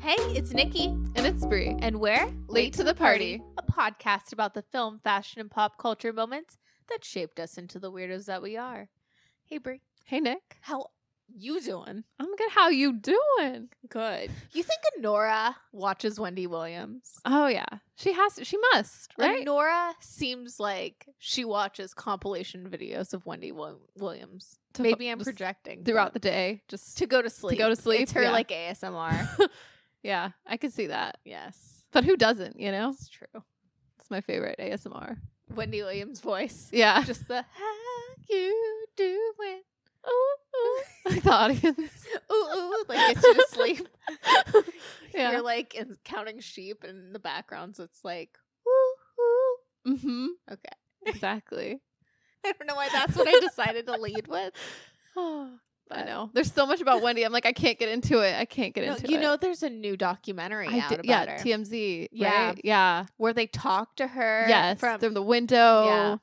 Hey, it's Nikki. And it's Brie. And we're Late to the Party, a podcast about the film, fashion, and pop culture moments that shaped us into the weirdos that we are. Hey, Brie. Hey, Nick. How you doing? I'm good. How you doing? Good. You think Anora watches Wendy Williams? Oh, yeah. She has to. She must, right? Anora seems like she watches compilation videos of Wendy Williams. To Maybe I'm just projecting. Throughout the day, just to go to sleep. To go to sleep. It's her yeah. like ASMR. Yeah, I could see that. Yes. But who doesn't, you know? It's true. It's my favorite ASMR. Wendy Williams' voice. Yeah. Just the how you doing. Ooh, ooh. Like the audience. Ooh, ooh. Like gets you to sleep. Yeah. You're like counting sheep in the background, so it's like, woo, woo. Mm-hmm. Okay. Exactly. I don't know why that's what I decided to lead with. I know. There's so much about Wendy. I'm like, I can't get into it. You know, there's a new documentary out about her. TMZ. Yeah. Right? Yeah. Where they talk to her. Yes. From the window. Yeah.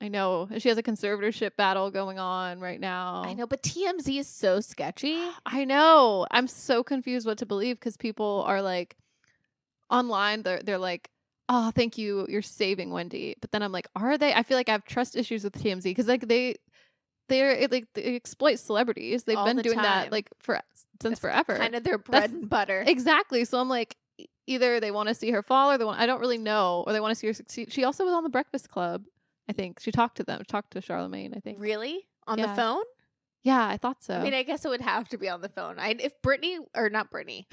I know. And she has a conservatorship battle going on right now. I know, but TMZ is so sketchy. I know. I'm so confused what to believe because people are like online. They're like, oh, thank you. You're saving Wendy. But then I'm like, are they? I feel like I have trust issues with TMZ because like they exploit celebrities. They've All been the doing that time. like since forever. Kind of their bread and butter. Exactly. So I'm like, either they want to see her fall or I don't really know, or they want to see her succeed. She also was on the Breakfast Club. I think she talked to Charlemagne, I think. Really? On Yeah. the phone? Yeah, I thought so. I mean, I guess it would have to be on the phone. If Britney, or not Britney.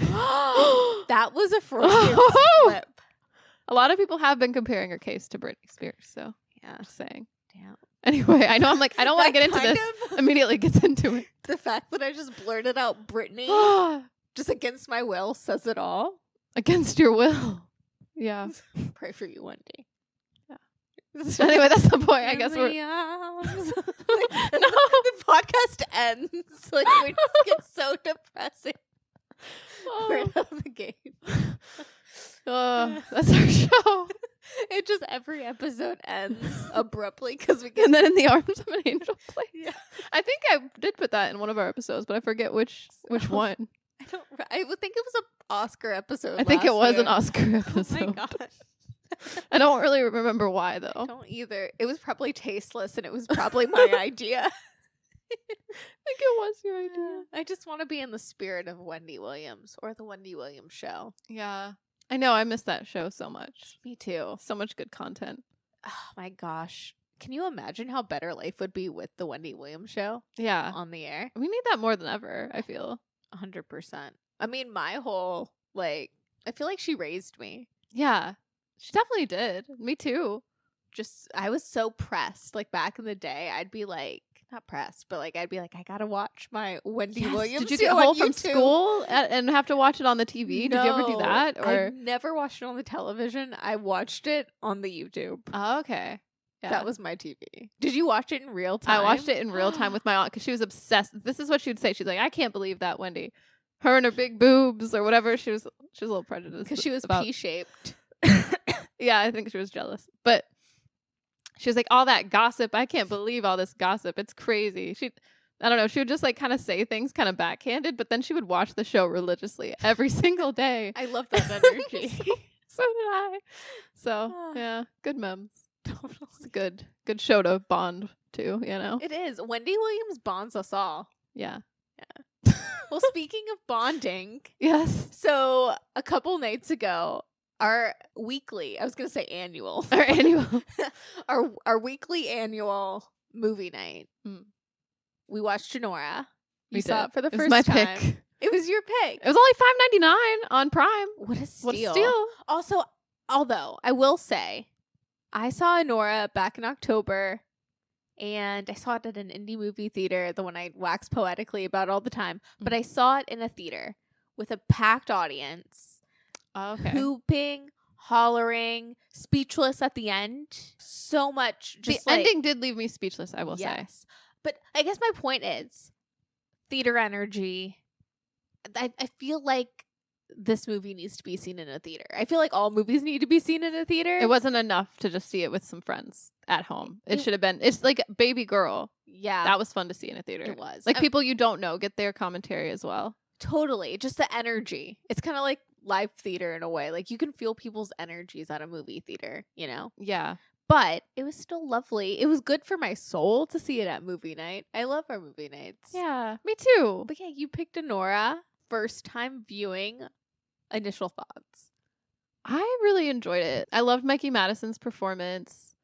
That was a Freudian slip. A lot of people have been comparing her case to Britney Spears, so Yeah. just saying. Damn. Anyway, I know I'm like, I don't want to That get into kind this. of- Immediately gets into it. The fact that I just blurted out Britney just against my will says it all. Against your will. Yeah. Pray for you, Wendy. Yeah. Anyway, that's the point. I guess In we're the arms. No. The podcast ends. Like we just get so depressing right out of the gate. That's our show. It just every episode ends abruptly because we get And then in the arms of an angel place. Yeah. I think I did put that in one of our episodes, but I forget which one. I would think it was an Oscar episode. I think it was an last Oscar year. episode. Oh my god. I don't really remember why though. I don't either. It was probably tasteless and it was probably my idea. I think it was your idea. I just want to be in the spirit of Wendy Williams or the Wendy Williams show. Yeah. I know. I miss that show so much. Me too. So much good content. Oh my gosh. Can you imagine how better life would be with the Wendy Williams show Yeah. on the air? We need that more than ever, I feel. 100%. I mean, my whole, I feel like she raised me. Yeah. She definitely did. Me too. I was so pressed. Like back in the day, I'd be like, not pressed, but I'd be like, I gotta watch my Wendy Yes. Williams. Did you get show on home from YouTube. school and have to watch it on the TV? No, Did you ever do that? Or I never watched it on the television. I watched it on the YouTube. Oh, okay. Yeah. That was my TV. Did you watch it in real time? I watched it in real time with my aunt because she was obsessed. This is what she would say. She's like, I can't believe that Wendy, her and her big boobs or whatever. She was a little prejudiced because she was about. P-shaped. Yeah, I think she was jealous. But she was like, all that gossip. I can't believe all this gossip. It's crazy. I don't know. She would just kind of say things kind of backhanded, but then she would watch the show religiously every single day. I love that energy. So did I. So yeah, good memes. It's a good show to bond to, you know? It is. Wendy Williams bonds us all. Yeah. Well, speaking of bonding, Yes. so a couple nights ago, our weekly, I was going to say annual. Our annual. our weekly annual movie night. Mm. We watched Anora. You We saw did. it for the It was first my time. pick. It was your pick. It was only $5.99 on Prime. What a steal. What a steal. Also, although I will say, I saw Anora back in October, and I saw it at an indie movie theater, the one I wax poetically about all the time. But I saw it in a theater with a packed audience, Okay. hooping, hollering, speechless at the end. So much. Just the ending did leave me speechless, I will say. yes. But I guess my point is theater energy. I feel like this movie needs to be seen in a theater. I feel like all movies need to be seen in a theater. It wasn't enough to just see it with some friends at home. It should have been. It's like Baby Girl. Yeah. That was fun to see in a theater. It was. Like people you don't know get their commentary as well. Totally. Just the energy. It's kind of like live theater in a way. Like you can feel people's energies at a movie theater, you know? Yeah. But it was still lovely. It was good for my soul to see it at movie night. I love our movie nights. Yeah, me too. But yeah, you picked Anora. First time viewing. Initial thoughts. I really enjoyed it. I loved Mikey Madison's performance.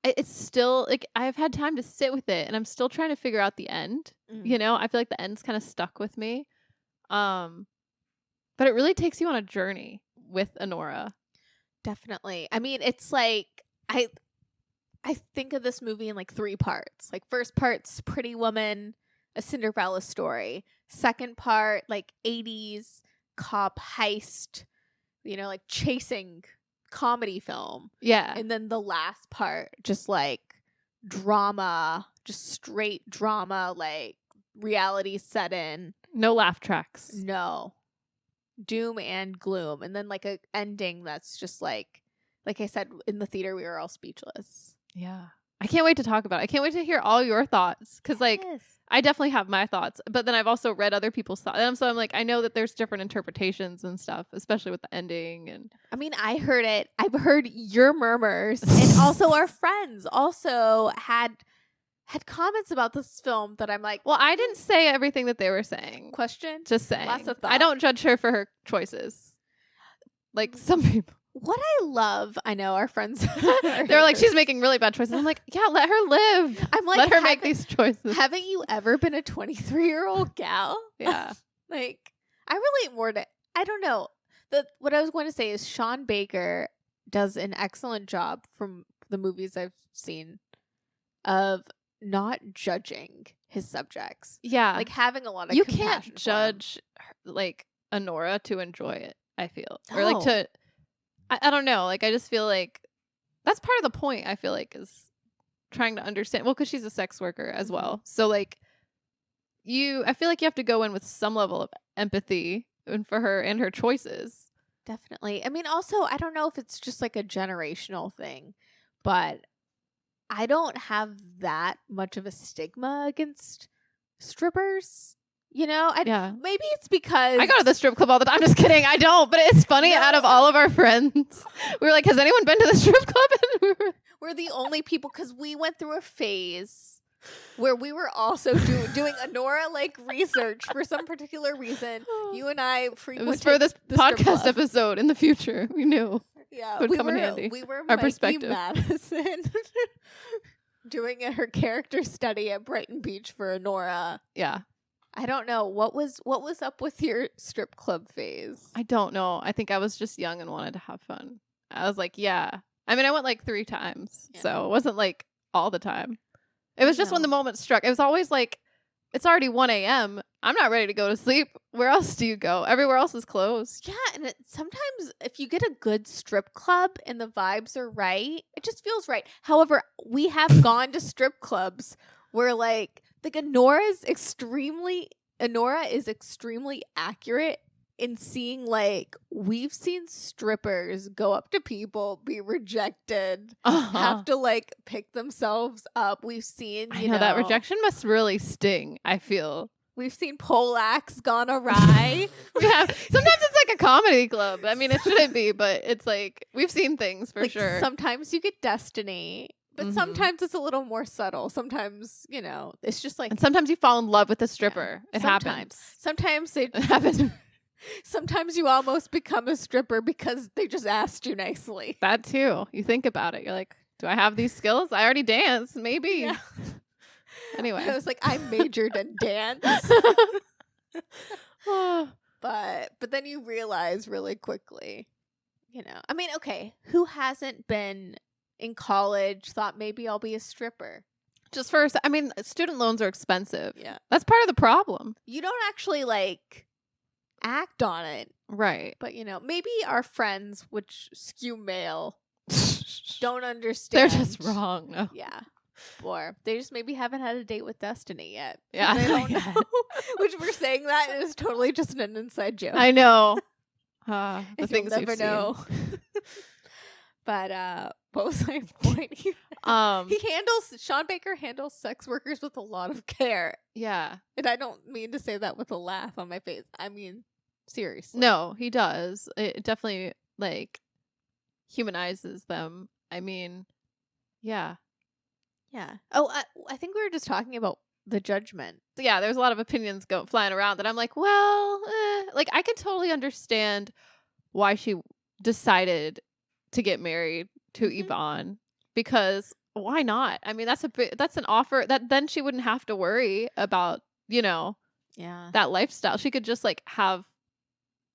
It's still like I've had time to sit with it, and I'm still trying to figure out the end. You know, I feel like the end's kind of stuck with me. But it really takes you on a journey with Anora. Definitely. I mean, it's like I think of this movie in like 3 parts. Like first part's Pretty Woman, a Cinderella story. Second part, like 80s cop heist, you know, like chasing comedy film. Yeah. And then the last part, just like drama, just straight drama, like reality set in. No laugh tracks. No. Doom and gloom. And then like a ending that's just like I said, in the theater we were all speechless. Yeah. I can't wait to talk about it. I can't wait to hear all your thoughts. Because like Yes. I definitely have my thoughts, but then I've also read other people's thoughts. And so I'm like, I know that there's different interpretations and stuff, especially with the ending. And I mean, I heard it. I've heard your murmurs, and also our friends also had comments about this film that I'm like, well, I didn't say everything that they were saying. question. Just saying. Lots of thought. I don't judge her for her choices. Like some people. What I love, I know our friends. They're like, she's making really bad choices. I'm like, yeah, let her live. I'm like, let her make these choices. Haven't you ever been a 23-year-old gal? Yeah. Like, I relate more to, I don't know. What I was going to say is Sean Baker does an excellent job from the movies I've seen of not judging his subjects. Yeah. Like having a lot of you compassion can't for him. judge like Anora to enjoy it, I feel. No. Or like to I don't know. Like I just feel like that's part of the point, I feel like, is trying to understand. Well, because she's a sex worker as well. So like I feel like you have to go in with some level of empathy for her and her choices. Definitely. I mean, also, I don't know if it's just like a generational thing, but I don't have that much of a stigma against strippers. You know, Yeah. Maybe it's because I go to the strip club all the time. I'm just kidding. I don't. But it's funny. No. Out of all of our friends, we were like, has anyone been to the strip club? And we're the only people, because we went through a phase where we were also doing Anora like research for some particular reason. You and I it frequented was for this the strip podcast club. episode in the future. We knew. Yeah, It would we come were in handy. we were Our Mikey perspective. Madison doing her character study at Brighton Beach for Anora. Yeah. I don't know what was up with your strip club phase. I don't know. I think I was just young and wanted to have fun. I was like, yeah. I mean, I went like 3 times. Yeah. So it wasn't like all the time. It was just when No. the moment struck. It was always like, it's already 1 a.m. I'm not ready to go to sleep. Where else do you go? Everywhere else is closed. Yeah, and sometimes if you get a good strip club and the vibes are right, it just feels right. However, we have gone to strip clubs where like Anora is extremely accurate in seeing, like, we've seen strippers go up to people, be rejected, have to like pick themselves up. We've seen, I you know that rejection must really sting, I feel. We've seen pole acts gone awry. Yeah. Sometimes it's like a comedy club. I mean, it shouldn't be, but it's like we've seen things for like, sure. Sometimes you get destiny, but Mhm. sometimes it's a little more subtle. Sometimes, it's just like And sometimes you fall in love with a stripper. It happens. Sometimes It happens. sometimes you almost become a stripper because they just asked you nicely. That too. You think about it. You're like, do I have these skills? I already dance. Maybe. Yeah. Anyway. I was like, I majored in dance. Oh. But then you realize really quickly, I mean, okay, who hasn't been in college, thought maybe I'll be a stripper? Just first, I mean, student loans are expensive. Yeah. That's part of the problem. You don't actually like act on it. Right. But, maybe our friends, which skew male, don't They're understand. just wrong. No. Yeah. Or they just maybe haven't had a date with Destiny yet. Yeah. They don't Yeah. know. Which we're saying that is totally just an inside joke. I know. The You'll things never we've seen. know. But what was my point here? Sean Baker handles sex workers with a lot of care. Yeah. And I don't mean to say that with a laugh on my face. I mean, seriously. No, he does. It definitely, like, humanizes them. I mean, yeah. Yeah. Oh, I think we were just talking about the judgment. So yeah, there's a lot of opinions flying around that I'm like, well, like, I could totally understand why she decided to get married to Yvonne, because why not? I mean, that's an offer that then she wouldn't have to worry about, that lifestyle. She could just like have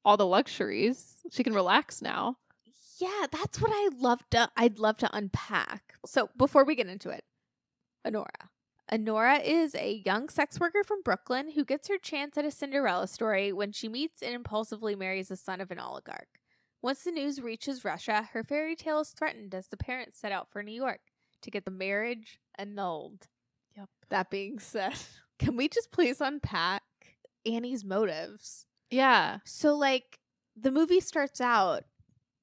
all the luxuries. She can relax now. Yeah, that's what I'd love to unpack. So before we get into it, Anora is a young sex worker from Brooklyn who gets her chance at a Cinderella story when she meets and impulsively marries the son of an oligarch. Once the news reaches Russia, her fairy tale is threatened as the parents set out for New York to get the marriage annulled. Yep. That being said, can we just please unpack Annie's motives? Yeah. So, like, the movie starts out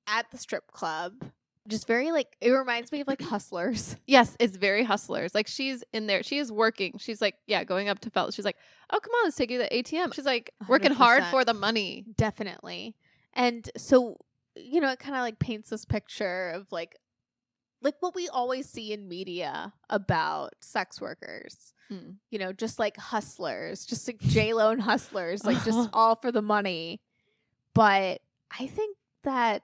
at the strip club. Just very, like, it reminds me of, like, Hustlers. Yes, it's very Hustlers. Like, she's in there. She is working. She's, like, going up to fellas. She's like, oh, come on, let's take you to the ATM. She's, like, working 100%. hard for the money. Definitely. And so, it kind of, like, paints this picture of, like what we always see in media about sex workers. Just, like, hustlers. Just, like, J-Lo and hustlers. Like, just all for the money. But I think that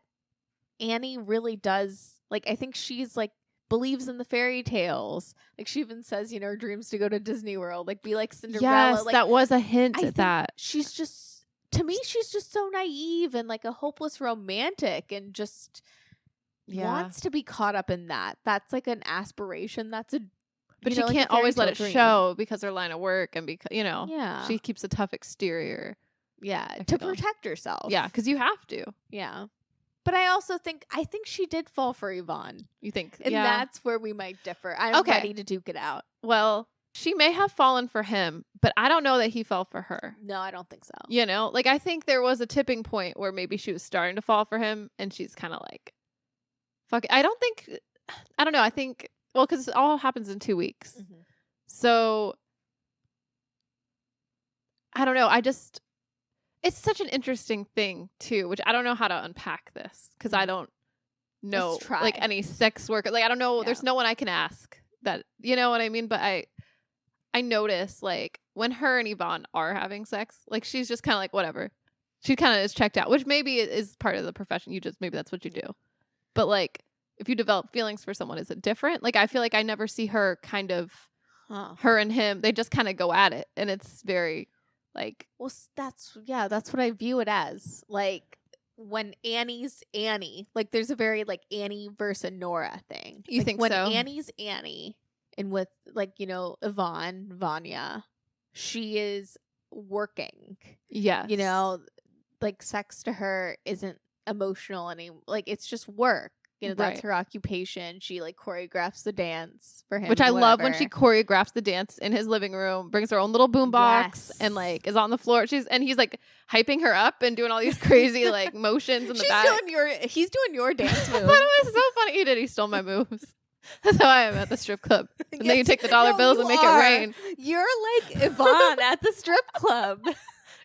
Annie really does, like, I think she's, like, believes in the fairy tales. Like, she even says, her dreams to go to Disney World, like, be like Cinderella. Yes, like, that was a hint at that. She's just, to me, she's just so naive and, like, a hopeless romantic and just wants to be caught up in that. That's, like, an aspiration. That's but she can't always let it show because her line of work and because, she keeps a tough exterior. Yeah, to protect herself. Yeah, because you have to. Yeah. But I also think she did fall for Yvonne. You think? And that's where we might differ. I'm ready to duke it out. Well, she may have fallen for him, but I don't know that he fell for her. No, I don't think so. Like, I think there was a tipping point where maybe she was starting to fall for him and she's kind of like, fuck it. I don't know. I think, well, because it all happens in 2 weeks. Mm-hmm. So, I don't know. It's such an interesting thing, too, which I don't know how to unpack this because I don't know, like, any sex worker. Like, I don't know. Yeah. There's no one I can ask that, you know what I mean? But I notice, like, when her and Yvonne are having sex, like, she's just kind of like, whatever. She kind of is checked out, which maybe is part of the profession. Maybe that's what you do. But, like, if you develop feelings for someone, is it different? Like, I feel like I never see her kind of, her and him, they just kind of go at it. And it's very... like, well, that's what I view it as. Like, when Annie's Annie, like, there's a very, like, Annie versus Anora thing. You like, think when so? When Annie's Annie and with, like, Yvonne, Vanya, she is working. Yes. Like, sex to her isn't emotional like, it's just work. That's her occupation. She, like, choreographs the dance for him. Which I love when she choreographs the dance in his living room, brings her own little boombox, and, like, is on the floor. And he's, like, hyping her up and doing all these crazy, like, motions in the back. He's doing your dance move. I thought it was so funny. He stole my moves. That's how I am at the strip club. And then you take the dollar bills and make it rain. You're like Yvonne at the strip club.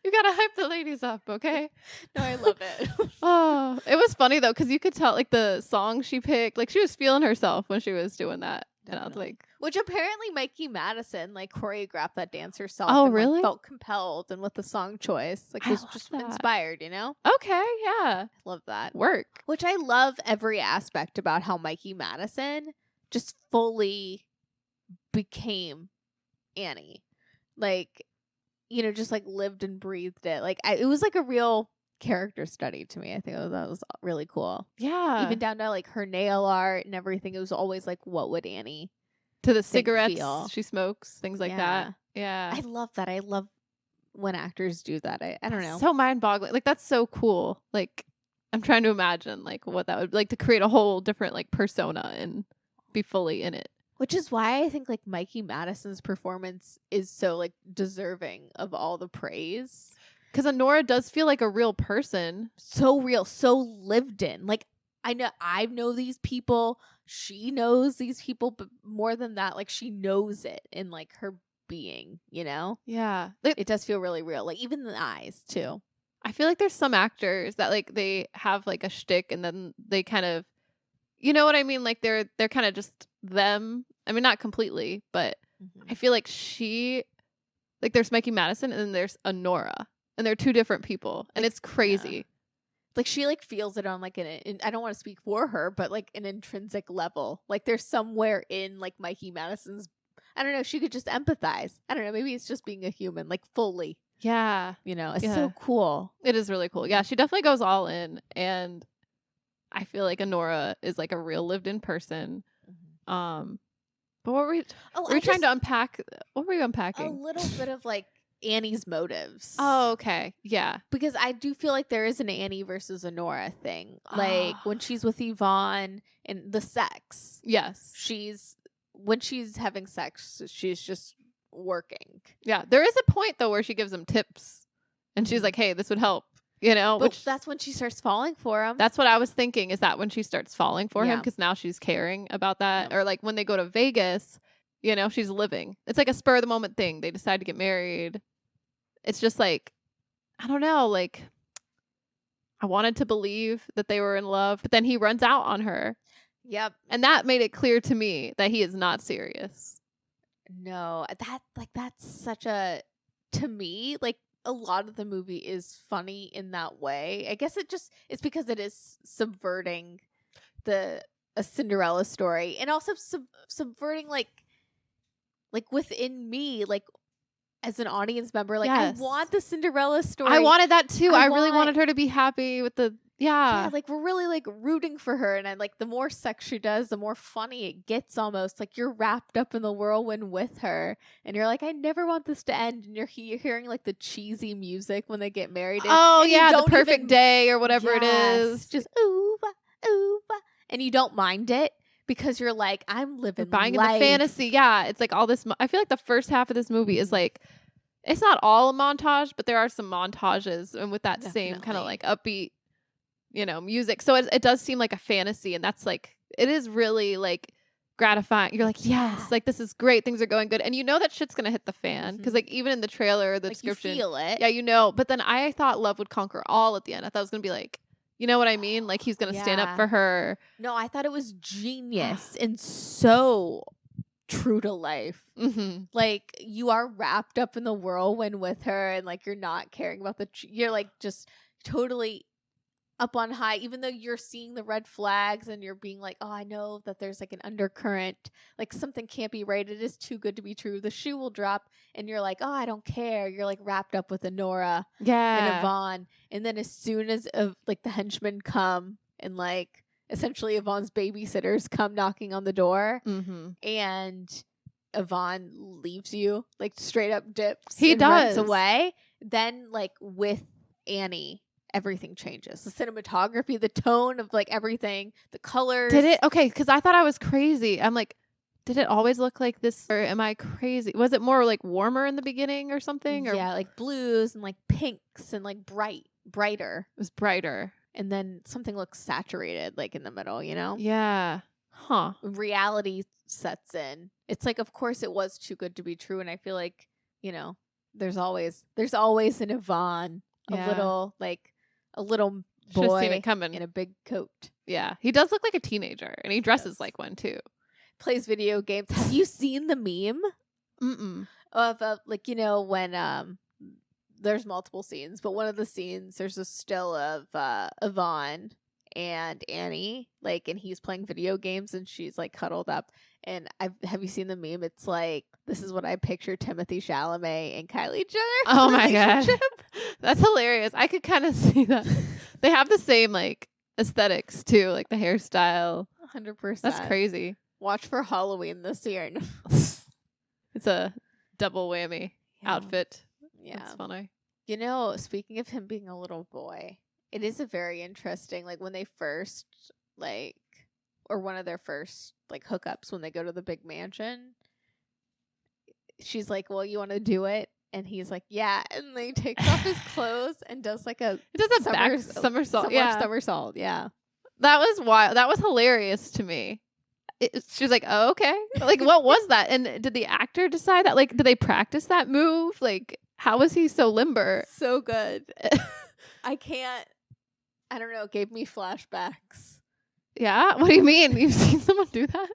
You gotta hype the ladies up, okay? No, I love it. Oh, it was funny though, because you could tell, like, the song she picked, like, she was feeling herself when she was doing that. Definitely. And I was like, which apparently Mikey Madison, like, choreographed that dance herself. Oh, and, really? Like, felt compelled and with the song choice, like, was just inspired. Okay, yeah, I love that work. Which I love every aspect about how Mikey Madison just fully became Annie, like. Just, like, lived and breathed it. Like, it was, like, a real character study to me. I think that was really cool. Yeah. Even down to, like, her nail art and everything. It was always, like, what would Annie to the cigarettes she smokes, things like that. Yeah. I love that. I love when actors do that. I don't know. So mind-boggling. Like, that's so cool. Like, I'm trying to imagine, like, what that would, like, to create a whole different, like, persona and be fully in it. Which is why I think, like, Mikey Madison's performance is so, like, deserving of all the praise. Because Anora does feel like a real person. So real. So lived in. Like, I know these people. She knows these people, but more than that, like she knows it in like her being, you know? Yeah. It does feel really real. Like even the eyes too. I feel like there's some actors that like they have like a shtick and then they kind of, you know what I mean? Like they're kind of just them. I mean, not completely, but I feel like like there's Mikey Madison and then there's Anora, and they're two different people, and it's crazy. Yeah. Like she like feels it on like I don't want to speak for her, but like an intrinsic level. Like there's somewhere in like Mikey Madison's, I don't know, she could just empathize. I don't know, maybe it's just being a human, like fully. Yeah. You know, it's so cool. It is really cool. Yeah, she definitely goes all in, and I feel like Anora is like a real lived in person. But what were we trying to unpack? What were you unpacking? A little bit of like Annie's motives. Oh, okay. Yeah. Because I do feel like there is an Annie versus Anora thing. Like when she's with Yvonne and the sex. Yes. When she's having sex, she's just working. Yeah. There is a point though where she gives him tips and she's like, hey, this would help. You know, but that's when she starts falling for him. That's what I was thinking. Is that when she starts falling for him? Because now she's caring about that. Or like when they go to Vegas, you know, she's living. It's like a spur of the moment thing. They decide to get married. It's just like, I don't know. Like, I wanted to believe that they were in love, but then he runs out on her. Yep. And that made it clear to me that he is not serious. No, that's such a, to me, like, a lot of the movie is funny in that way. I guess it's because it is subverting a Cinderella story, and also subverting like within me, like as an audience member, like I want the Cinderella story. I wanted that too. I really wanted her to be happy with the like we're really like rooting for her, and I like the more sex she does, the more funny it gets. Almost like you're wrapped up in the whirlwind with her, and you're like, I never want this to end. And you're hearing like the cheesy music when they get married. And the perfect day or whatever it is, just ooh, and you don't mind it because you're like, I'm living buying life. In the fantasy. Yeah, it's like all this. I feel like the first half of this movie is like, it's not all a montage, but there are some montages, and with that same kind of like upbeat, you know, music. So it does seem like a fantasy, and that's like, it is really like gratifying. You're like, yes, like this is great. Things are going good. And you know that shit's going to hit the fan. Because like even in the trailer, the description. You feel it. Yeah, you know. But then I thought love would conquer all at the end. I thought it was going to be like, you know what I mean? Like he's going to stand up for her. No, I thought it was genius and so true to life. Like you are wrapped up in the whirlwind with her, and like you're not caring about you're like just totally up on high, even though you're seeing the red flags and you're being like, oh, I know that there's like an undercurrent, like something can't be right. It is too good to be true. The shoe will drop, and you're like, oh, I don't care. You're like wrapped up with Anora and Yvonne. And then as soon as like the henchmen come and like essentially Yvonne's babysitters come knocking on the door, and Yvonne leaves you, like straight up dips. He does. Runs away. Then like with Annie, everything changes. The cinematography, the tone of like everything, the colors. Did it? Okay, because I thought I was crazy. I'm like, did it always look like this, or am I crazy? Was it more like warmer in the beginning or something? Or? Yeah, like blues and like pinks and like brighter. It was brighter. And then something looks saturated, like in the middle, you know? Yeah. Huh. Reality sets in. It's like, of course, it was too good to be true, and I feel like, you know, there's always an Yvonne, a little boy seen it coming. in a big coat. Yeah, he does look like a teenager, and he dresses like one too. Plays video games. Have you seen the meme? Of like, you know, when there's multiple scenes, but one of the scenes there's a still of Yvonne and Annie, like, and he's playing video games and she's like cuddled up. And have you seen the meme? It's like, this is what I picture Timothée Chalamet and Kylie Jenner. Oh my god, that's hilarious. I could kind of see that. They have the same like aesthetics too, like the hairstyle. 100%. That's crazy. Watch for Halloween this year. It's a double whammy outfit. Yeah, that's funny. You know, speaking of him being a little boy, it is a very interesting, like when they first like, or one of their first like hookups when they go to the big mansion. She's like, well, you want to do it? And he's like, yeah. And then he takes off his clothes and does like somersault. Yeah. Somersault. Yeah. That was wild. That was hilarious to me. She was like, oh, okay. Like, what was that? And did the actor decide that? Like, did they practice that move? Like, how was he so limber? So good. I don't know. It gave me flashbacks. Yeah? What do you mean? You've seen someone do that?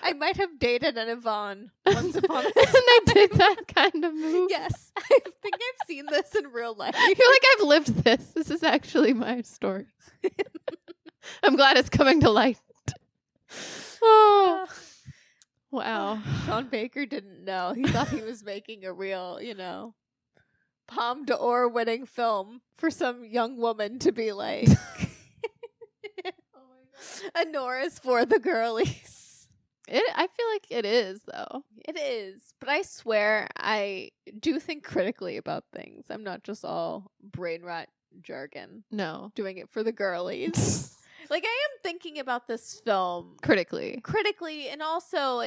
I might have dated an Yvonne once upon a time. And they did that kind of move? Yes. I think I've seen this in real life. I feel like I've lived this. This is actually my story. I'm glad it's coming to light. Oh. Wow. Sean Baker didn't know. He thought he was making a real, Palme d'Or winning film for some young woman to be like, Anora's for the girlies. I feel like it is, though. It is. But I swear I do think critically about things. I'm not just all brain rot jargon. No. Doing it for the girlies. Like, I am thinking about this film Critically, and also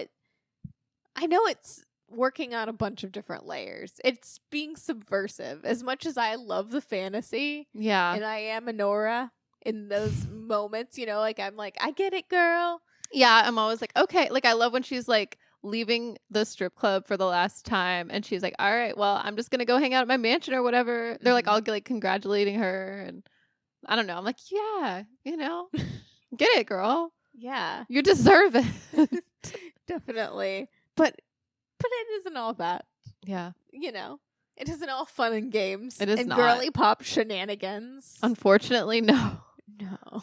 I know it's working on a bunch of different layers. It's being subversive. As much as I love the fantasy, yeah, and I am Anora in those moments, like I'm like, I get it, girl. Yeah, I'm always like, okay. Like, I love when she's like leaving the strip club for the last time, and she's like, all right, well, I'm just gonna go hang out at my mansion or whatever. They're like all like congratulating her, and I don't know. I'm like, yeah, get it, girl. Yeah, you deserve it. Definitely. But it isn't all that. Yeah. It isn't all fun and games. It is and not. Girly pop shenanigans. Unfortunately, no. No.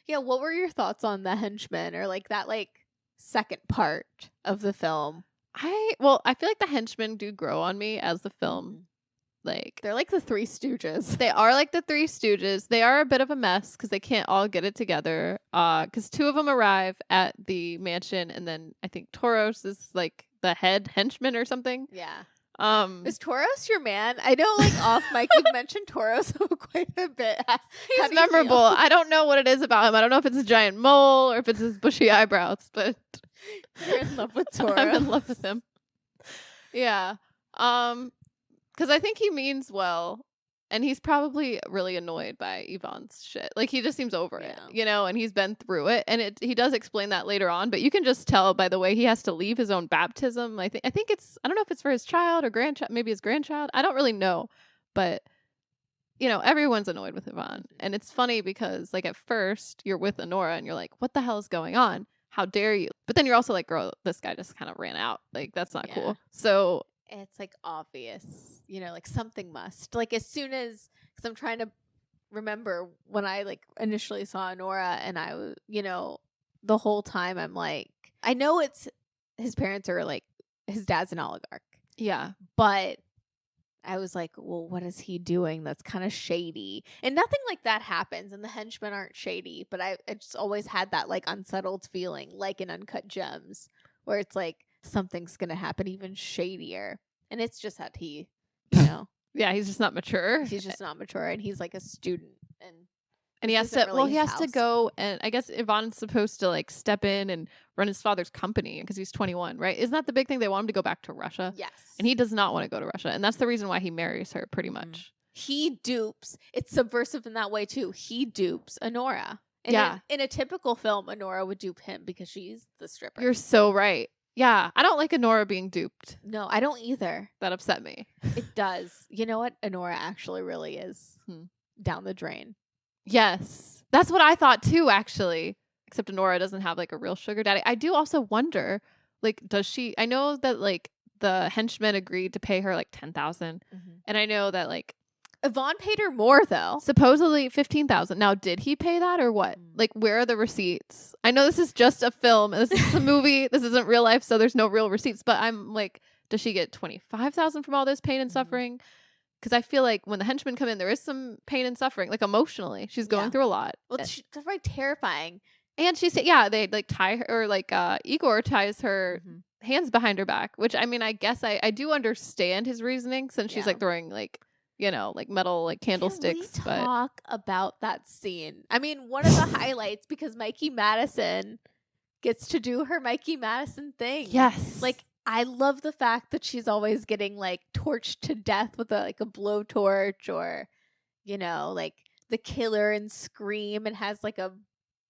Yeah, what were your thoughts on the henchmen or like that second part of the film? I feel like the henchmen do grow on me as the film. Like, they're like the Three Stooges. They are like the Three Stooges. They are a bit of a mess because they can't all get it together. Because two of them arrive at the mansion, and then I think Toros is like the head henchman or something. Yeah. Is Toros your man? I know, like off mic, you've mentioned Toros quite a bit. He's memorable. I don't know what it is about him. I don't know if it's a giant mole or if it's his bushy eyebrows, but you're in love with Toros. I'm in love with him. Yeah. Because I think he means well, and he's probably really annoyed by Yvonne's shit. Like, he just seems over it, and he's been through it. And he does explain that later on, but you can just tell by the way he has to leave his own baptism. I think I don't know if it's for his child or grandchild, maybe his grandchild. I don't really know. But, everyone's annoyed with Yvonne. And it's funny because, like, at first you're with Anora and you're like, what the hell is going on? How dare you? But then you're also like, girl, this guy just kind of ran out. Like, that's not cool. So it's like obvious, like something must, like, as soon as, because I'm trying to remember when I like initially saw Anora, and I was, the whole time I'm like, I know it's his parents are like, his dad's an oligarch. Yeah. But I was like, well, what is he doing that's kind of shady? And nothing like that happens, and the henchmen aren't shady, but I just always had that like unsettled feeling, like in Uncut Gems, where it's like, something's gonna happen even shadier. And it's just that he, yeah, he's just not mature. He's just not mature, and he's like a student, and he has to he has to go, and I guess Yvonne's supposed to like step in and run his father's company because he's 21, right? Isn't that the big thing? They want him to go back to Russia. Yes. And he does not want to go to Russia, and that's the reason why he marries her, pretty much. He dupes. It's subversive in that way too. He dupes Anora. And yeah. In a typical film, Anora would dupe him because she's the stripper. You're so right. Yeah, I don't like Anora being duped. No, I don't either. That upset me. It does. You know what? Anora actually really is down the drain. Yes. That's what I thought too, actually. Except Anora doesn't have like a real sugar daddy. I do also wonder, like, does she... I know that like the henchmen agreed to pay her like $10,000. And I know that like Yvonne paid her more, though. Supposedly $15,000. Now, did he pay that or what? Like, where are the receipts? I know this is just a film. This is a movie. This isn't real life, so there's no real receipts. But I'm like, does she get $25,000 from all this pain and suffering? Because I feel like when the henchmen come in, there is some pain and suffering, like emotionally. She's going through a lot. Well, that's very terrifying. And she said, they like tie her, or like Igor ties her hands behind her back, which I mean, I guess I do understand his reasoning since she's like throwing like, like metal like candlesticks. Can we talk about that scene? I mean, one of the highlights, because Mikey Madison gets to do her Mikey Madison thing. Yes. Like, I love the fact that she's always getting like torched to death with a blowtorch, or, like the killer in Scream and has like a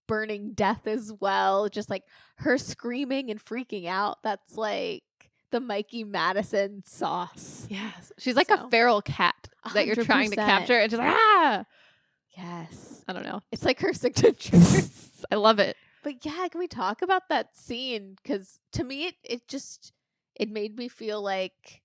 burning death as well. Just like her screaming and freaking out. That's like the Mikey Madison sauce. Yes. She's like a feral cat that you're trying to 100%. capture. And just like, ah! Yes. I don't know. It's like her signature. I love it. But yeah, can we talk about that scene? Because to me, it made me feel like,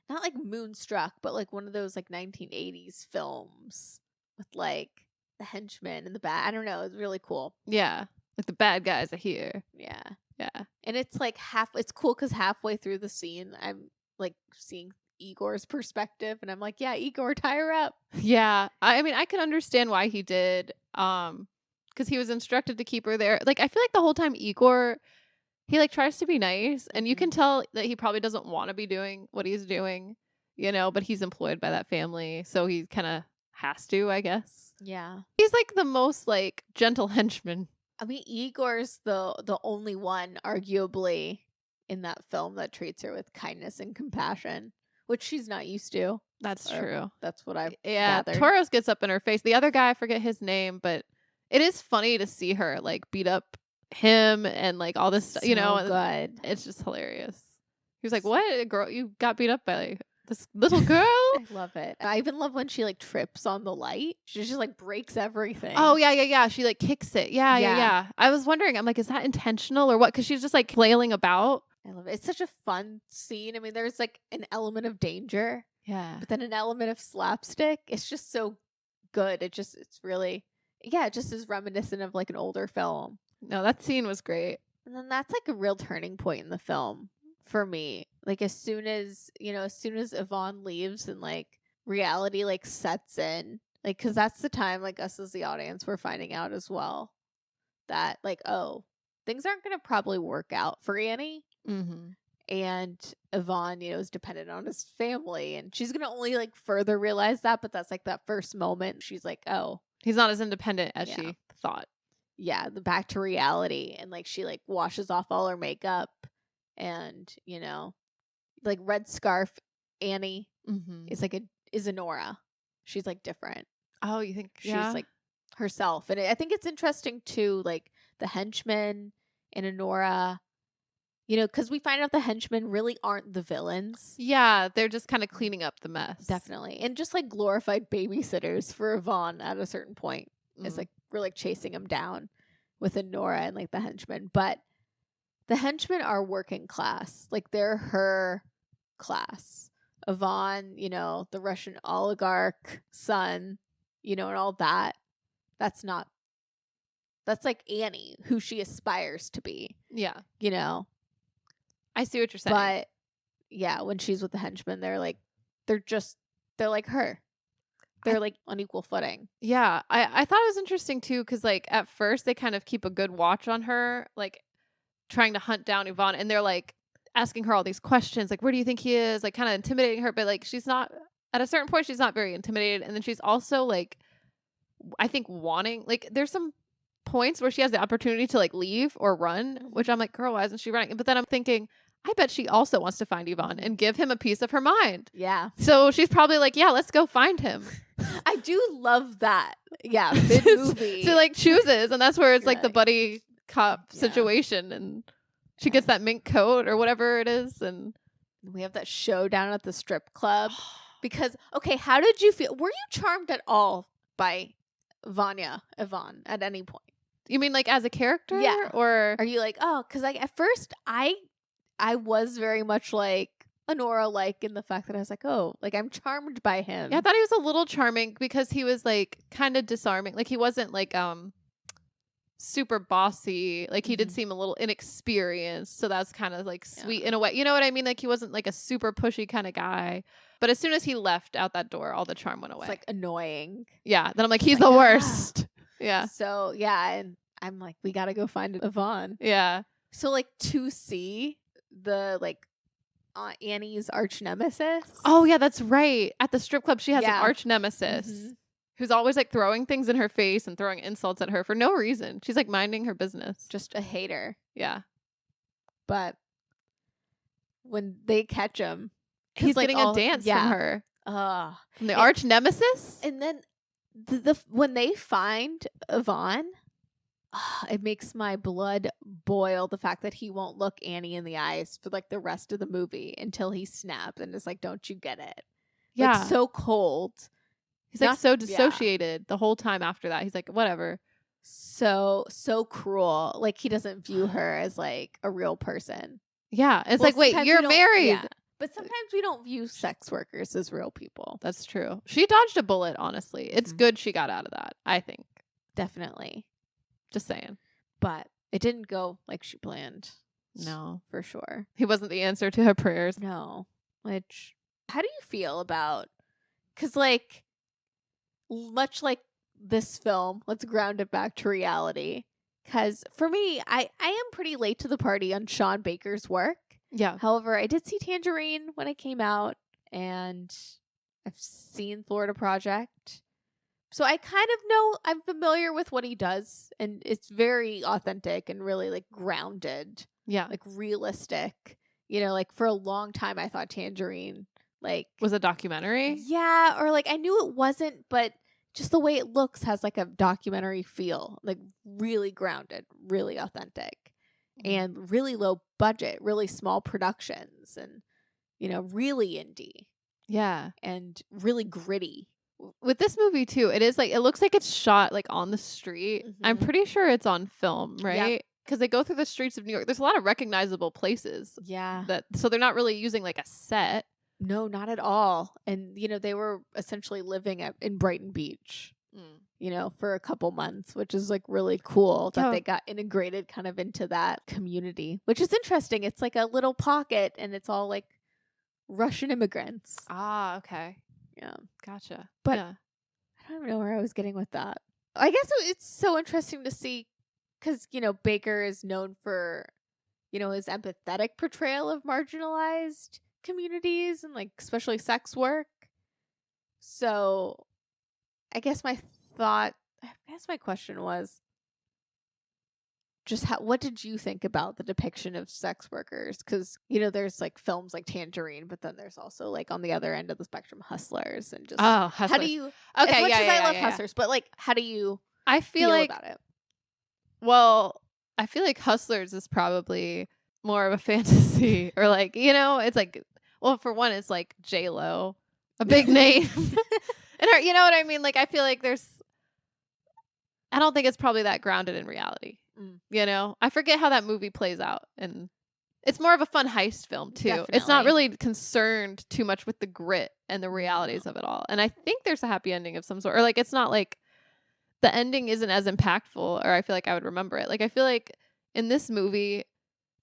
not like Moonstruck, but like one of those like 1980s films with like the henchmen and the bad. I don't know. It's really cool. Yeah. Like the bad guys are here. Yeah. Yeah. And it's like it's cool because halfway through the scene, I'm like seeing Igor's perspective and I'm like, yeah, Igor, tie her up. Yeah. I mean, I can understand why he did. Because he was instructed to keep her there. Like, I feel like the whole time Igor, he like tries to be nice, and you can tell that he probably doesn't want to be doing what he's doing, you know, but he's employed by that family, so he kind of has to, I guess. Yeah. He's like the most like gentle henchman. I mean, Igor's the only one, arguably, in that film that treats her with kindness and compassion, which she's not used to. That's true. That's what I gathered. Tauros gets up in her face. The other guy, I forget his name, but it is funny to see her like beat up him and like all this stuff, you know. Good. It's just hilarious. He was like, "What, girl? You got beat up by like this little girl?" I love it. I even love when she like trips on the light. She just like breaks everything. Oh yeah. She like kicks it. Yeah. I was wondering. I'm like, is that intentional or what? Because she's just like flailing about. I love it. It's such a fun scene. I mean, there's like an element of danger. Yeah. But then an element of slapstick. It's just so good. It's really, it just is reminiscent of like an older film. No, that scene was great. And then that's like a real turning point in the film for me. Like as soon as Yvonne leaves and like reality like sets in, like, cause that's the time like us as the audience we're finding out as well that like, oh, things aren't going to probably work out for Annie. Mm-hmm. And Yvonne, is dependent on his family, and she's gonna only like further realize that. But that's like that first moment. She's like, "Oh, he's not as independent as she thought." Yeah, the back to reality, and like she like washes off all her makeup, and like red scarf Annie is like is Anora. She's like different. Oh, you think she's like herself? And I think it's interesting too, like the henchmen and Anora. Because we find out the henchmen really aren't the villains. Yeah, they're just kind of cleaning up the mess. Definitely. And just like glorified babysitters for Yvonne at a certain point. It's like we're like chasing him down with Anora and like the henchmen. But the henchmen are working class. Like they're her class. Yvonne, the Russian oligarch son, and all that. That's like Annie, who she aspires to be. Yeah. I see what you're saying. But yeah, when she's with the henchmen, they're like her. They're like on equal footing. Yeah. I thought it was interesting too, because like at first they kind of keep a good watch on her, like trying to hunt down Yvonne, and they're like asking her all these questions, like, where do you think he is? Like kind of intimidating her, but like she's not, at a certain point she's not very intimidated. And then she's also like, I think wanting, like there's some points where she has the opportunity to like leave or run, which I'm like, girl, why isn't she running? But then I'm thinking, I bet she also wants to find Yvonne and give him a piece of her mind. Yeah. So she's probably like, yeah, let's go find him. I do love that. Yeah. Mid-movie. She like chooses, and that's where it's like the buddy cop situation, and she gets that mink coat or whatever it is, and we have that showdown at the strip club. Because, okay, how did you feel? Were you charmed at all by Vanya, Yvonne, at any point? You mean like as a character? Yeah. Or are you like, oh, because like at first I was very much like Anora, like in the fact that I was like, oh, like I'm charmed by him. Yeah, I thought he was a little charming because he was like kind of disarming. Like he wasn't like super bossy. Like he did seem a little inexperienced, so that's kind of like sweet in a way. You know what I mean? Like he wasn't like a super pushy kind of guy. But as soon as he left out that door, all the charm went away. It's like annoying. Yeah. Then I'm like, he's the worst. Yeah. So yeah, and I'm like, we gotta go find Yvonne. Yeah. So like to see the like Annie's arch nemesis. Oh yeah, that's right. At the strip club, she has an arch nemesis who's always like throwing things in her face and throwing insults at her for no reason. She's like minding her business. Just a hater. Yeah. But when they catch him, he's like getting a dance from her. From the arch nemesis. And then when they find Yvonne, it makes my blood boil. The fact that he won't look Annie in the eyes for like the rest of the movie until he snaps and is like, "Don't you get it?" Yeah. Like, so cold. He's like so dissociated the whole time after that. He's like, whatever. So cruel. Like, he doesn't view her as like a real person. Yeah. It's like, wait, you're married. Yeah. But sometimes we don't view sex workers as real people. That's true. She dodged a bullet, honestly. It's good she got out of that, I think. Definitely. Just saying. But it didn't go like she planned. No. For sure. He wasn't the answer to her prayers. No. Which, how do you feel about, because like, much like this film, let's ground it back to reality. Because for me, I am pretty late to the party on Sean Baker's work. Yeah. However, I did see Tangerine when it came out, and I've seen Florida Project. So I kind of know, I'm familiar with what he does, and it's very authentic and really like grounded. Yeah. Like realistic. You know, like for a long time I thought Tangerine like was a documentary. Yeah, or like I knew it wasn't, but just the way it looks has like a documentary feel, like really grounded, really authentic, and really low budget, really small productions, and you know, really indie. Yeah, and really gritty. With this movie too, it is like, it looks like it's shot like on the street. I'm pretty sure it's on film, right? Because they go through the streets of New York. There's a lot of recognizable places. Yeah. So they're not really using like a set. No, not at all. And, you know, they were essentially living in Brighton Beach, you know, for a couple months, which is like really cool that they got integrated kind of into that community, which is interesting. It's like a little pocket and it's all like Russian immigrants. Ah, okay. Yeah. Gotcha. But I don't even know where I was getting with that. I guess it's so interesting to see because, you know, Baker is known for, you know, his empathetic portrayal of marginalized communities and like especially sex work. So I guess my question was just what did you think about the depiction of sex workers? Because, you know, there's like films like Tangerine, but then there's also like on the other end of the spectrum, Hustlers, and just Hustlers. How do you? Okay, as much as I love Hustlers, but like, how do you? I feel like about it. Well, I feel like Hustlers is probably more of a fantasy, or like, you know, it's like, well, for one, it's like J-Lo, a big name, and her, you know what I mean? Like, I feel like I don't think it's probably that grounded in reality. You know, I forget how that movie plays out, and it's more of a fun heist film too. Definitely. It's not really concerned too much with the grit and the realities of it all. And I think there's a happy ending of some sort, or like it's not like the ending isn't as impactful, or I feel like I would remember it. Like I feel like in this movie,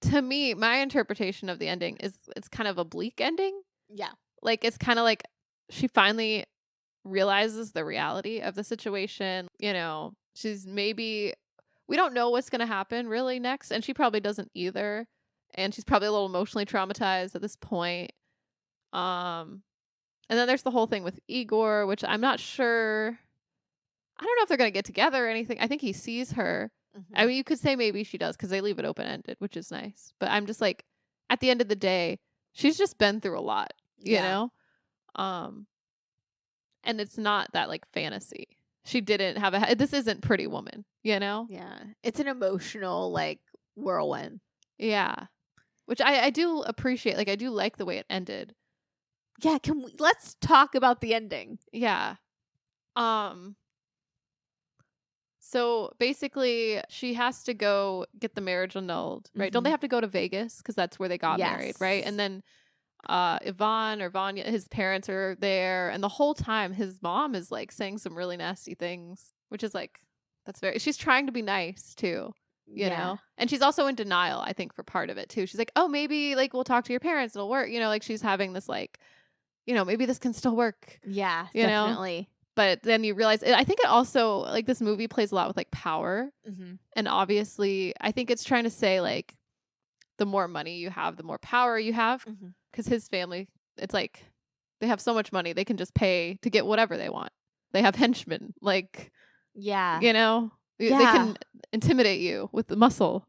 to me, my interpretation of the ending is it's kind of a bleak ending. Yeah, like it's kind of like she finally realizes the reality of the situation. You know, she's maybe. We don't know what's going to happen really next, and she probably doesn't either. And she's probably a little emotionally traumatized at this point. And then there's the whole thing with Igor, which I'm not sure. I don't know if they're going to get together or anything. I think he sees her. I mean, you could say maybe she does because they leave it open-ended, which is nice. But I'm just like, at the end of the day, she's just been through a lot, you know? And it's not that like fantasy. She didn't have this isn't Pretty Woman, you know? Yeah. It's an emotional, like, whirlwind. Yeah. Which I do appreciate. Like, I do like the way it ended. Yeah, let's talk about the ending. Yeah. So, basically, she has to go get the marriage annulled, right? Don't they have to go to Vegas? Because that's where they got married, right? And then Yvonne or Vanya, his parents are there, and the whole time his mom is like saying some really nasty things, which is like, she's trying to be nice too, you know? And she's also in denial, I think, for part of it too. She's like, oh, maybe like we'll talk to your parents, it'll work, you know, like she's having this like, you know, maybe this can still work. Yeah, you definitely. Know? But then you realize, I think it also, like this movie plays a lot with like power. And obviously, I think it's trying to say like, the more money you have, the more power you have. Because his family, it's like they have so much money, they can just pay to get whatever they want. They have henchmen, like, you know, they can intimidate you with the muscle.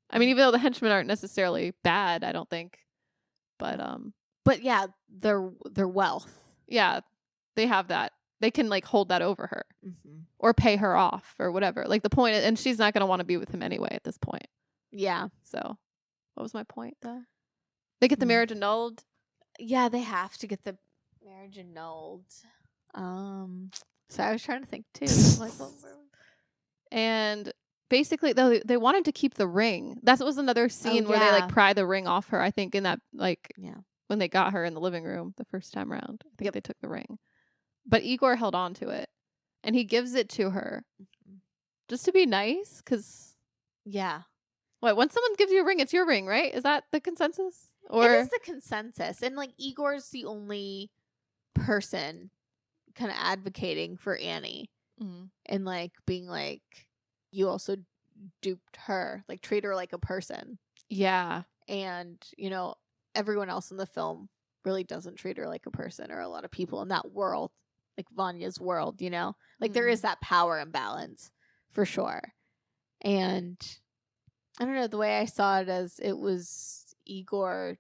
I mean, even though the henchmen aren't necessarily bad, I don't think. But yeah, their wealth. Yeah, they have that they can like hold that over her Mm-hmm. or pay her off or whatever. Like the point, and she's not going to want to be with him anyway at this point. Yeah. So what was my point though? They get the marriage annulled. Yeah, they have to get the marriage annulled. So I was trying to think too. Like, and basically, though, they wanted to keep the ring. That was another scene where they like pry the ring off her. I think in that like when they got her in the living room the first time around. I think they took the ring, but Igor held on to it, and he gives it to her just to be nice. Cause what, when someone gives you a ring, it's your ring, right? Is that the consensus? Or it is the consensus, and like Igor's the only person kind of advocating for Annie and like being like, you also duped her, like treat her like a person. Yeah. And you know, everyone else in the film really doesn't treat her like a person, or a lot of people in that world, like Vanya's world, you know, like there is that power imbalance for sure. And I don't know, the way I saw it as it was Igor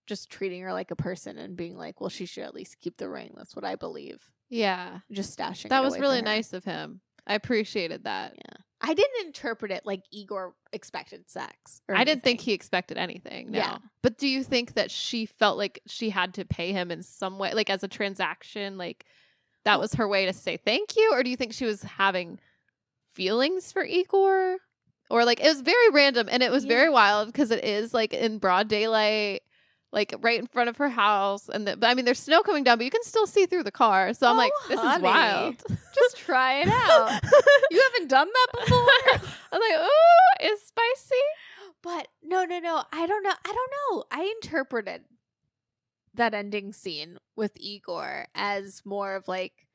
just treating her like a person and being like, well, she should at least keep the ring. That's what I believe. Yeah. Just stashing that it was away really from her. nice of him. I appreciated that. Yeah. I didn't interpret it like Igor expected sex. I didn't think he expected anything. No. Yeah. But do you think that she felt like she had to pay him in some way, like as a transaction, like that was her way to say thank you? Or do you think she was having feelings for Igor? Or like it was very random, and it was very wild because it is like in broad daylight, like right in front of her house. And but I mean, there's snow coming down, but you can still see through the car. So I'm like, this is wild. Just try it out. You haven't done that before? I'm like, ooh, it's spicy. But no. I don't know. I interpreted that ending scene with Igor as more of like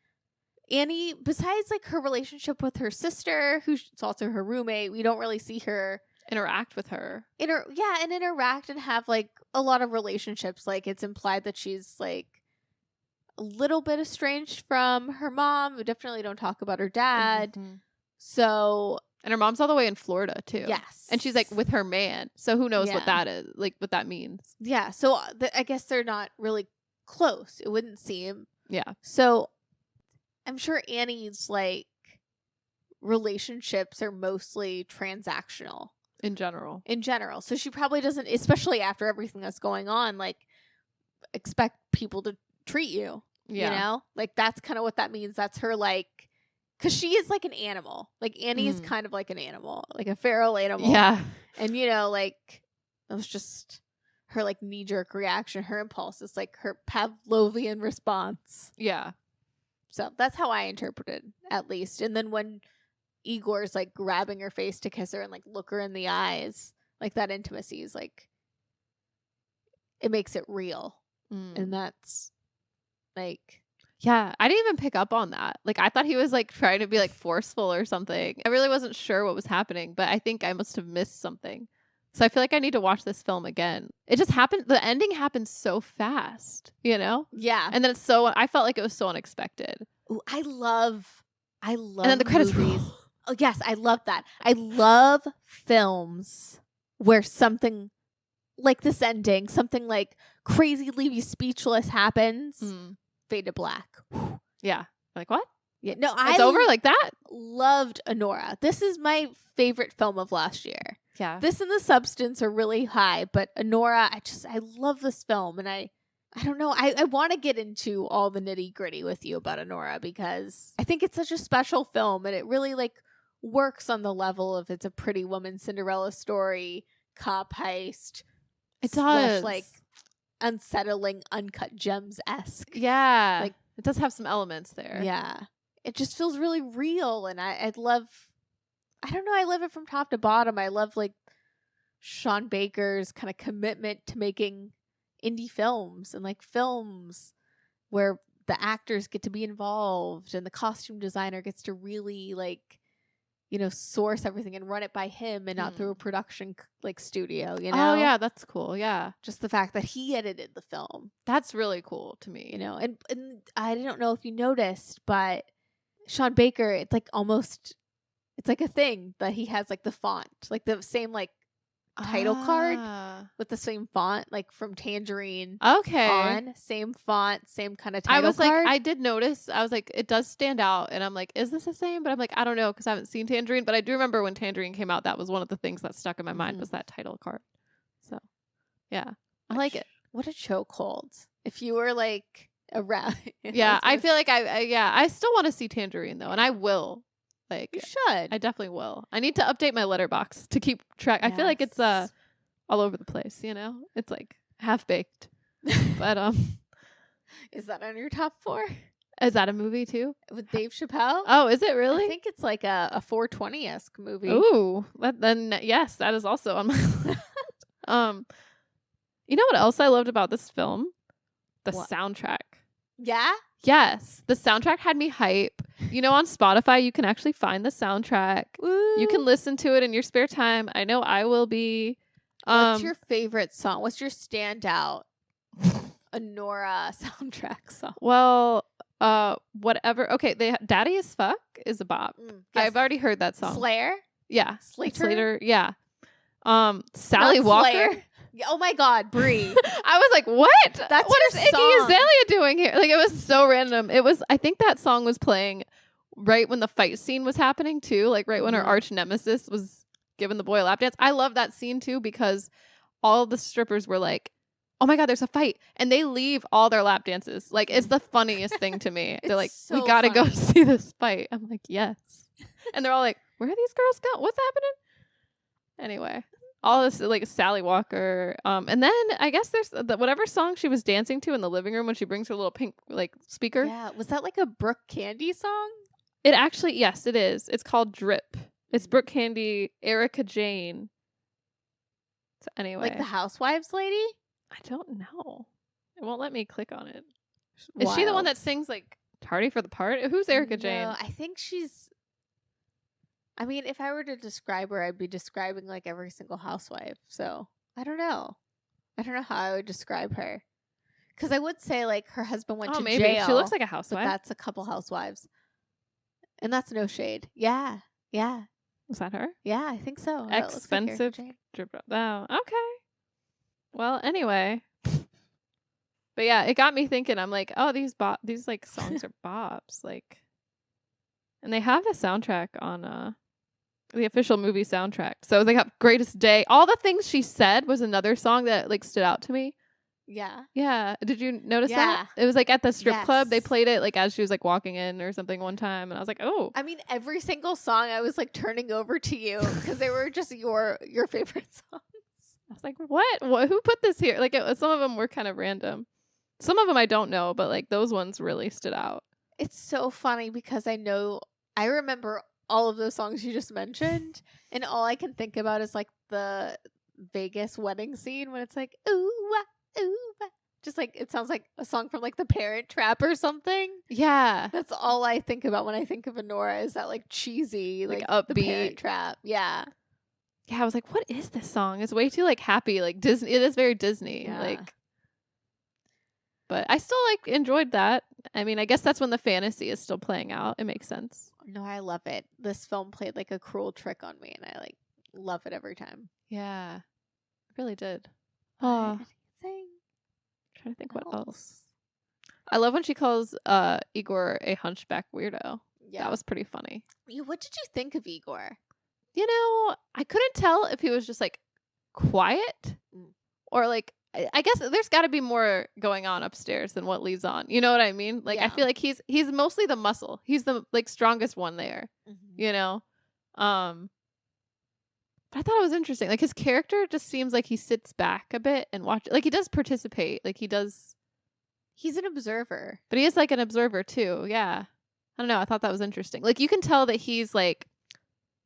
Annie, besides like her relationship with her sister, who's also her roommate, we don't really see her interact with her. And interact and have like a lot of relationships. Like it's implied that she's like a little bit estranged from her mom. We definitely don't talk about her dad. So, and her mom's all the way in Florida too. Yes. And she's like with her man. So who knows what that is, like what that means. Yeah. So I guess they're not really close. It wouldn't seem. Yeah. So I'm sure Annie's like relationships are mostly transactional. In general. So she probably doesn't, especially after everything that's going on, like expect people to treat you. Yeah. You know? Like that's kind of what that means. That's her like, because she is like an animal. Like Annie is kind of like an animal, like a feral animal. Yeah. And you know, like it was just her like knee-jerk reaction, her impulse is like her Pavlovian response. Yeah. So that's how I interpreted, at least. And then when Igor's like grabbing her face to kiss her and like look her in the eyes, like that intimacy is like, it makes it real. And that's like, yeah, I didn't even pick up on that. Like I thought he was like trying to be like forceful or something. I really wasn't sure what was happening, but I think I must have missed something. So I feel like I need to watch this film again. It just happened. The ending happened so fast, you know? Yeah. And then I felt like it was so unexpected. Ooh, I love and then the credits movies. Oh, yes, I love that. I love films where something like this ending, something like crazy leave you speechless happens. Fade to black. Yeah. Like what? Yeah. No, it's over like that? Loved Anora. This is my favorite film of last year. Yeah. This and The Substance are really high, but Anora, I love this film, and I don't know. I want to get into all the nitty gritty with you about Anora because I think it's such a special film, and it really like works on the level of it's a Pretty Woman Cinderella story, cop heist. It does. Like unsettling Uncut Gems-esque. Yeah. Like it does have some elements there. Yeah. It just feels really real, and I love it from top to bottom. I love like Sean Baker's kind of commitment to making indie films and like films where the actors get to be involved and the costume designer gets to really like, you know, source everything and run it by him and not through a production like studio, you know? Oh yeah, that's cool. Yeah. Just the fact that he edited the film. That's really cool to me. You know, and I don't know if you noticed, but Sean Baker, it's like almost, it's like a thing that he has like the font, like the same like title card with the same font, like from Tangerine. Okay. On same font, same kind of title I was card. like, I did notice. I was like, it does stand out, and I'm like, is this the same? But I'm like, I don't know because I haven't seen Tangerine. But I do remember when Tangerine came out, that was one of the things that stuck in my mind was that title card. So, yeah, I like it. What a chokehold! If you were like around, yeah, I feel like I still want to see Tangerine though, and I will. Like, you should. I definitely will. I need to update my letterbox to keep track. Yes. I feel like it's all over the place. You know, it's like half baked. But is that on your top 4? Is that a movie too with Dave Chappelle? Oh, is it really? I think it's like a 420-esque movie. Ooh, then yes, that is also on my list. You know what else I loved about this film? The soundtrack. Yeah? Yes. The soundtrack had me hype. You know, on Spotify, you can actually find the soundtrack. Woo. You can listen to it in your spare time. I know I will be. What's your favorite song? What's your standout Anora soundtrack song? Well, whatever. Okay, Daddy as Fuck is a bop. Yes. I've already heard that song. Slayer? Yeah. Slater? Yeah. Sally Walker? Slayer. Oh my God, Brie. I was like, what? That's what is your Iggy song. Azalea doing here? Like, it was so random. I think that song was playing right when the fight scene was happening too. Like right when her arch nemesis was giving the boy a lap dance. I love that scene too because all the strippers were like, oh my God, there's a fight. And they leave all their lap dances. Like, it's the funniest thing to me. They're like, so we got to go funny. see this fight. I'm like, yes. And they're all like, where are these girls going? What's happening? Anyway. All this, like, Sally Walker. And then I guess there's whatever song she was dancing to in the living room when she brings her little pink, like, speaker. Yeah. Was that like a Brooke Candy song? It actually, yes, it is. It's called Drip. It's Brooke Candy, Erica Jane. So anyway. Like the Housewives lady? I don't know. It won't let me click on it. Is she the one that sings, like, Tardy for the Part? Who's Erica Jane? I think she's... I mean, if I were to describe her, I'd be describing like every single housewife. So I don't know. I don't know how I would describe her. Because I would say like her husband went to jail. She looks like a But housewife. that's a couple housewives. And that's no shade. Yeah. Yeah. Was that her? Yeah, I think so. Expensive. Oh, okay. Well, anyway. But yeah, it got me thinking. I'm like, oh, these like songs are bops. Like, and they have the soundtrack on the official movie soundtrack. So they got Greatest Day. All the Things She Said was another song that like stood out to me. Yeah. Yeah. Did you notice that? It was like at the strip club. They played it like as she was like walking in or something one time. And I was like, oh. I mean, every single song I was like turning over to you because they were just your favorite songs. I was like, what? Who put this here? Like some of them were kind of random. Some of them I don't know, but like those ones really stood out. It's so funny because I remember all of those songs you just mentioned, and all I can think about is like the Vegas wedding scene when it's like ooh wah, ooh wah. Just like it sounds like a song from like The Parent Trap or something. Yeah, that's all I think about when I think of Anora is that like cheesy like upbeat The Parent Trap. Yeah. I was like, what is this song? It's way too like happy, like Disney. It is very Disney, like. But I still like enjoyed that. I mean, I guess that's when the fantasy is still playing out. It makes sense. No, I love it. This film played like a cruel trick on me, and I like love it every time. Yeah, it really did. Oh, trying to think what else. I love when she calls Igor a hunchback weirdo. Yeah, that was pretty funny. What did you think of Igor? You know, I couldn't tell if he was just like quiet or like. I guess there's got to be more going on upstairs than what leaves on. You know what I mean? Like, I feel like he's mostly the muscle. He's the like strongest one there, you know? But I thought it was interesting. Like his character just seems like he sits back a bit and watches. Like he does participate. Like he does. He's an observer. But he is like an observer too. Yeah. I don't know. I thought that was interesting. Like you can tell that he's like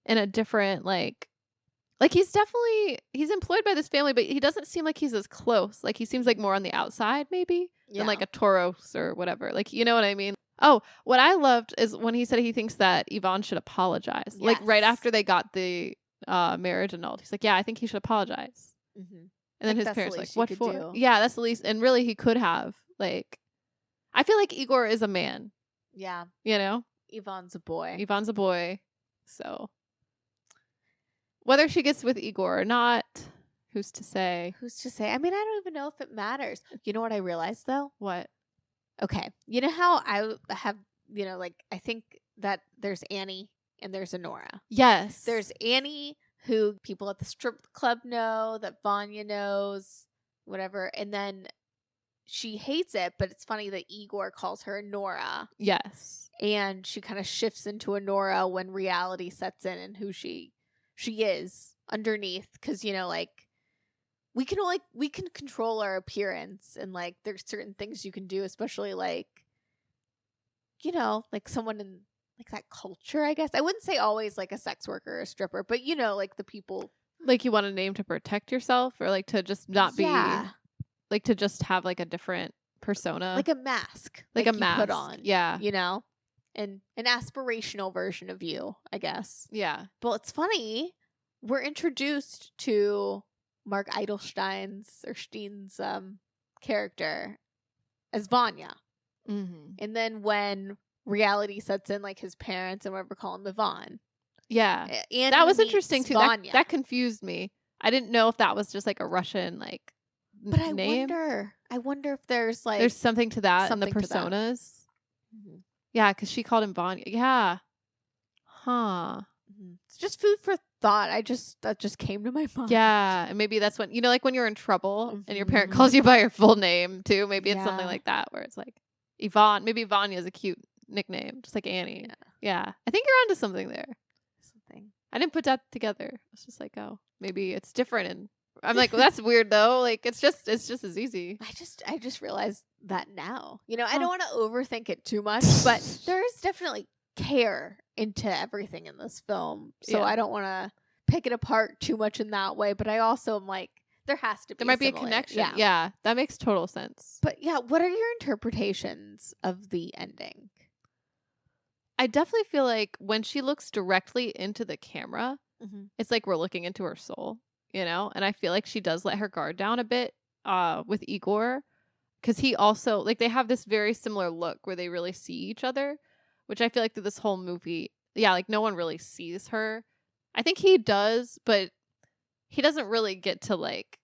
in a different like he's employed by this family, but he doesn't seem like he's as close. Like he seems like more on the outside maybe than like a Tauros or whatever. Like, you know what I mean? Oh, what I loved is when he said he thinks that Yvonne should apologize. Yes. Like right after they got the marriage annulled. He's like, yeah, I think he should apologize. And then his parents like, what for? Do. Yeah, that's the least. And really he could have. Like, I feel like Igor is a man. Yeah. You know? Yvonne's a boy. Yvonne's a boy. So... whether she gets with Igor or not, Who's to say? Who's to say? I mean, I don't even know if it matters. You know what I realized though? What? Okay. You know how I have, like I think that there's Annie and there's Anora. Yes. There's Annie, who people at the strip club know, that Vanya knows, whatever. And then she hates it, but it's funny that Igor calls her Anora. Yes. And she kind of shifts into Anora when reality sets in and who she is underneath. Because, we can control our appearance, and like there's certain things you can do, especially like someone in like that culture, I guess. I wouldn't say always like a sex worker or a stripper, but like the people, like you want a name to protect yourself, or like to just not be, like to just have like a different persona, like a mask, like a mask put on, yeah, and an aspirational version of you, I guess. Yeah. But it's funny, we're introduced to Mark Eidelstein's character as Vanya. Mm-hmm. And then when reality sets in, like his parents and whatever call him Ivan. Yeah. And that was interesting too. Vanya. That confused me. I didn't know if that was just like a Russian but name. I wonder if there's something to that in the personas. Mm-hmm. Yeah, because she called him Vanya. Yeah. Huh. Mm-hmm. It's just food for thought. That just came to my mind. Yeah, and maybe that's when like when you're in trouble and your parent calls you by your full name too. Maybe it's something like that where it's like Yvonne. Maybe Vanya is a cute nickname, just like Annie. Yeah. I think you're onto something there. I didn't put that together. I was just like, oh, maybe it's different, and I'm like, well, that's weird though. Like it's just as easy. I just realized that now. I don't want to overthink it too much, but there is definitely care into everything in this film. So I don't want to pick it apart too much in that way, but I also am like, there has to be there might be a connection. Yeah, that makes total sense. But yeah, what are your interpretations of the ending? I definitely feel like when she looks directly into the camera, it's like we're looking into her soul, and I feel like she does let her guard down a bit with Igor, because he also, like, they have this very similar look where they really see each other, which I feel like through this whole movie, like no one really sees her. I think he does, but he doesn't really get to like,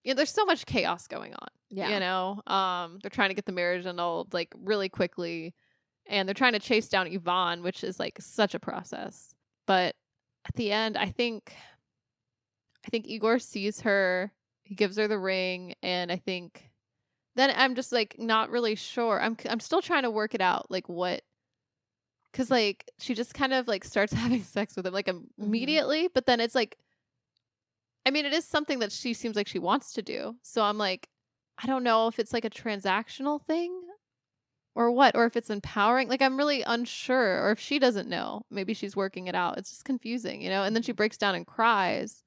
there's so much chaos going on. They're trying to get the marriage annulled like really quickly, and they're trying to chase down Yvonne, which is like such a process. But at the end, I think Igor sees her, he gives her the ring, and I think then I'm just like not really sure. I'm still trying to work it out, like what, because like she just kind of like starts having sex with him like immediately, but then it's like, I mean, it is something that she seems like she wants to do. So I'm like, I don't know if it's like a transactional thing or what, or if it's empowering. Like, I'm really unsure, or if she doesn't know. Maybe she's working it out. It's just confusing, And then she breaks down and cries.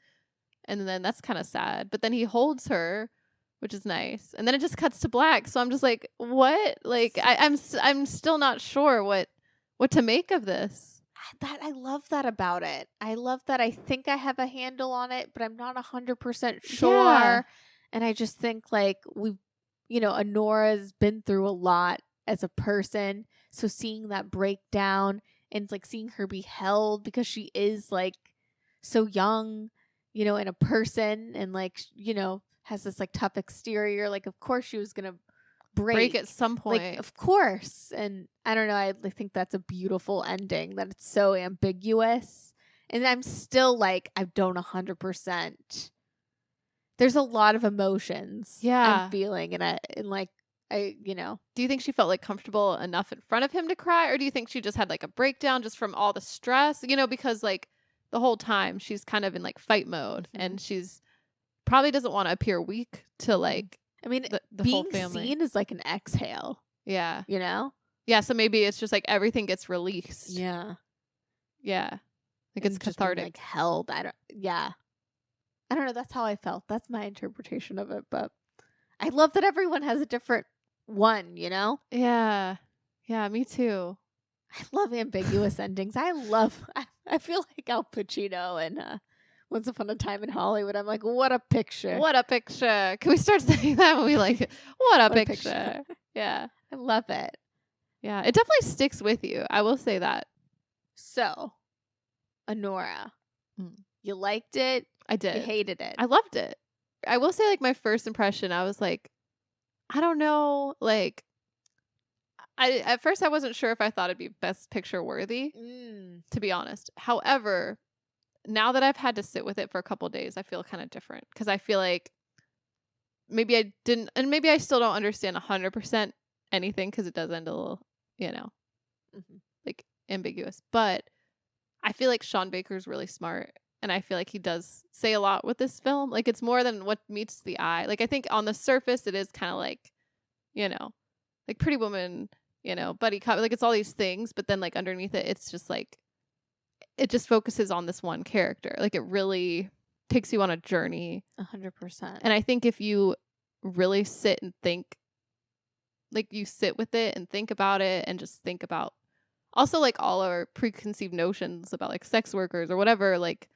And then that's kind of sad. But then he holds her, which is nice. And then it just cuts to black. So I'm just like, what? Like, I'm still not sure what to make of this. I love that about it. I love that I think I have a handle on it, but I'm not 100% sure. Yeah. And I just think like Anora's been through a lot as a person. So seeing that breakdown and like seeing her be held because she is like so young, and a person, and like, has this like tough exterior. Like, of course she was going to break at some point. Like, of course. And I don't know. I think that's a beautiful ending, that it's so ambiguous. And I'm still like, I don't 100%. There's a lot of emotions I'm feeling. And do you think she felt like comfortable enough in front of him to cry? Or do you think she just had like a breakdown just from all the stress? Because like the whole time she's kind of in like fight mode, and she's probably doesn't want to appear weak to like, I mean, the being whole family. seen is like an exhale. Yeah. Yeah, so maybe it's just like everything gets released. Yeah. Yeah. Like it's cathartic. Being, like held. I don't know. That's how I felt. That's my interpretation of it. But I love that everyone has a different one, Yeah. Yeah, me too. I love ambiguous endings. I feel like Al Pacino and Once Upon a Time in Hollywood. I'm like, what a picture. What a picture. Can we start saying that when we like it? What a picture. Yeah. I love it. Yeah. It definitely sticks with you. I will say that. So, Anora, You liked it. I You did. hated it. I loved it. I will say, like, my first impression, I was like, I don't know, like, at first I wasn't sure if I thought it'd be Best Picture worthy, to be honest. However, now that I've had to sit with it for a couple days, I feel kind of different because I feel like maybe I didn't, and maybe I still don't understand 100% anything because it does end a little, like ambiguous. But I feel like Sean Baker's really smart, and I feel like he does say a lot with this film. Like, it's more than what meets the eye. Like, I think on the surface, it is kind of like, like Pretty Woman, buddy cop. Like, it's all these things, but then like underneath it, it's just like, it just focuses on this one character. Like, it really takes you on a journey. 100%. And I think if you really sit and think, like, you sit with it and think about it and just think about also like all our preconceived notions about like sex workers or whatever, like,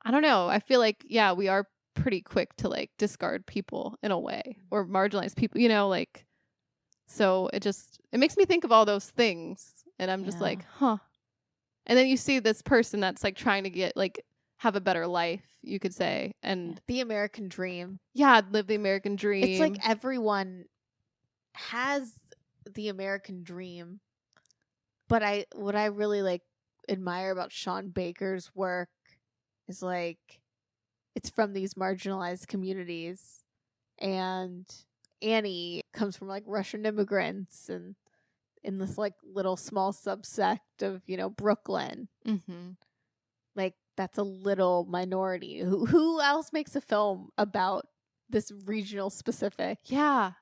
I don't know. I feel like, yeah, we are pretty quick to like discard people in a way or marginalize people, like, so it makes me think of all those things. And I'm just like, huh. And then you see this person that's like trying to get like have a better life, you could say. And the American dream. Yeah, live the American dream. It's like everyone has the American dream. But what I really like admire about Sean Baker's work is like it's from these marginalized communities, and Annie comes from like Russian immigrants and in this like little small subsect of Brooklyn. Like, that's a little minority. Who else makes a film about this regional specific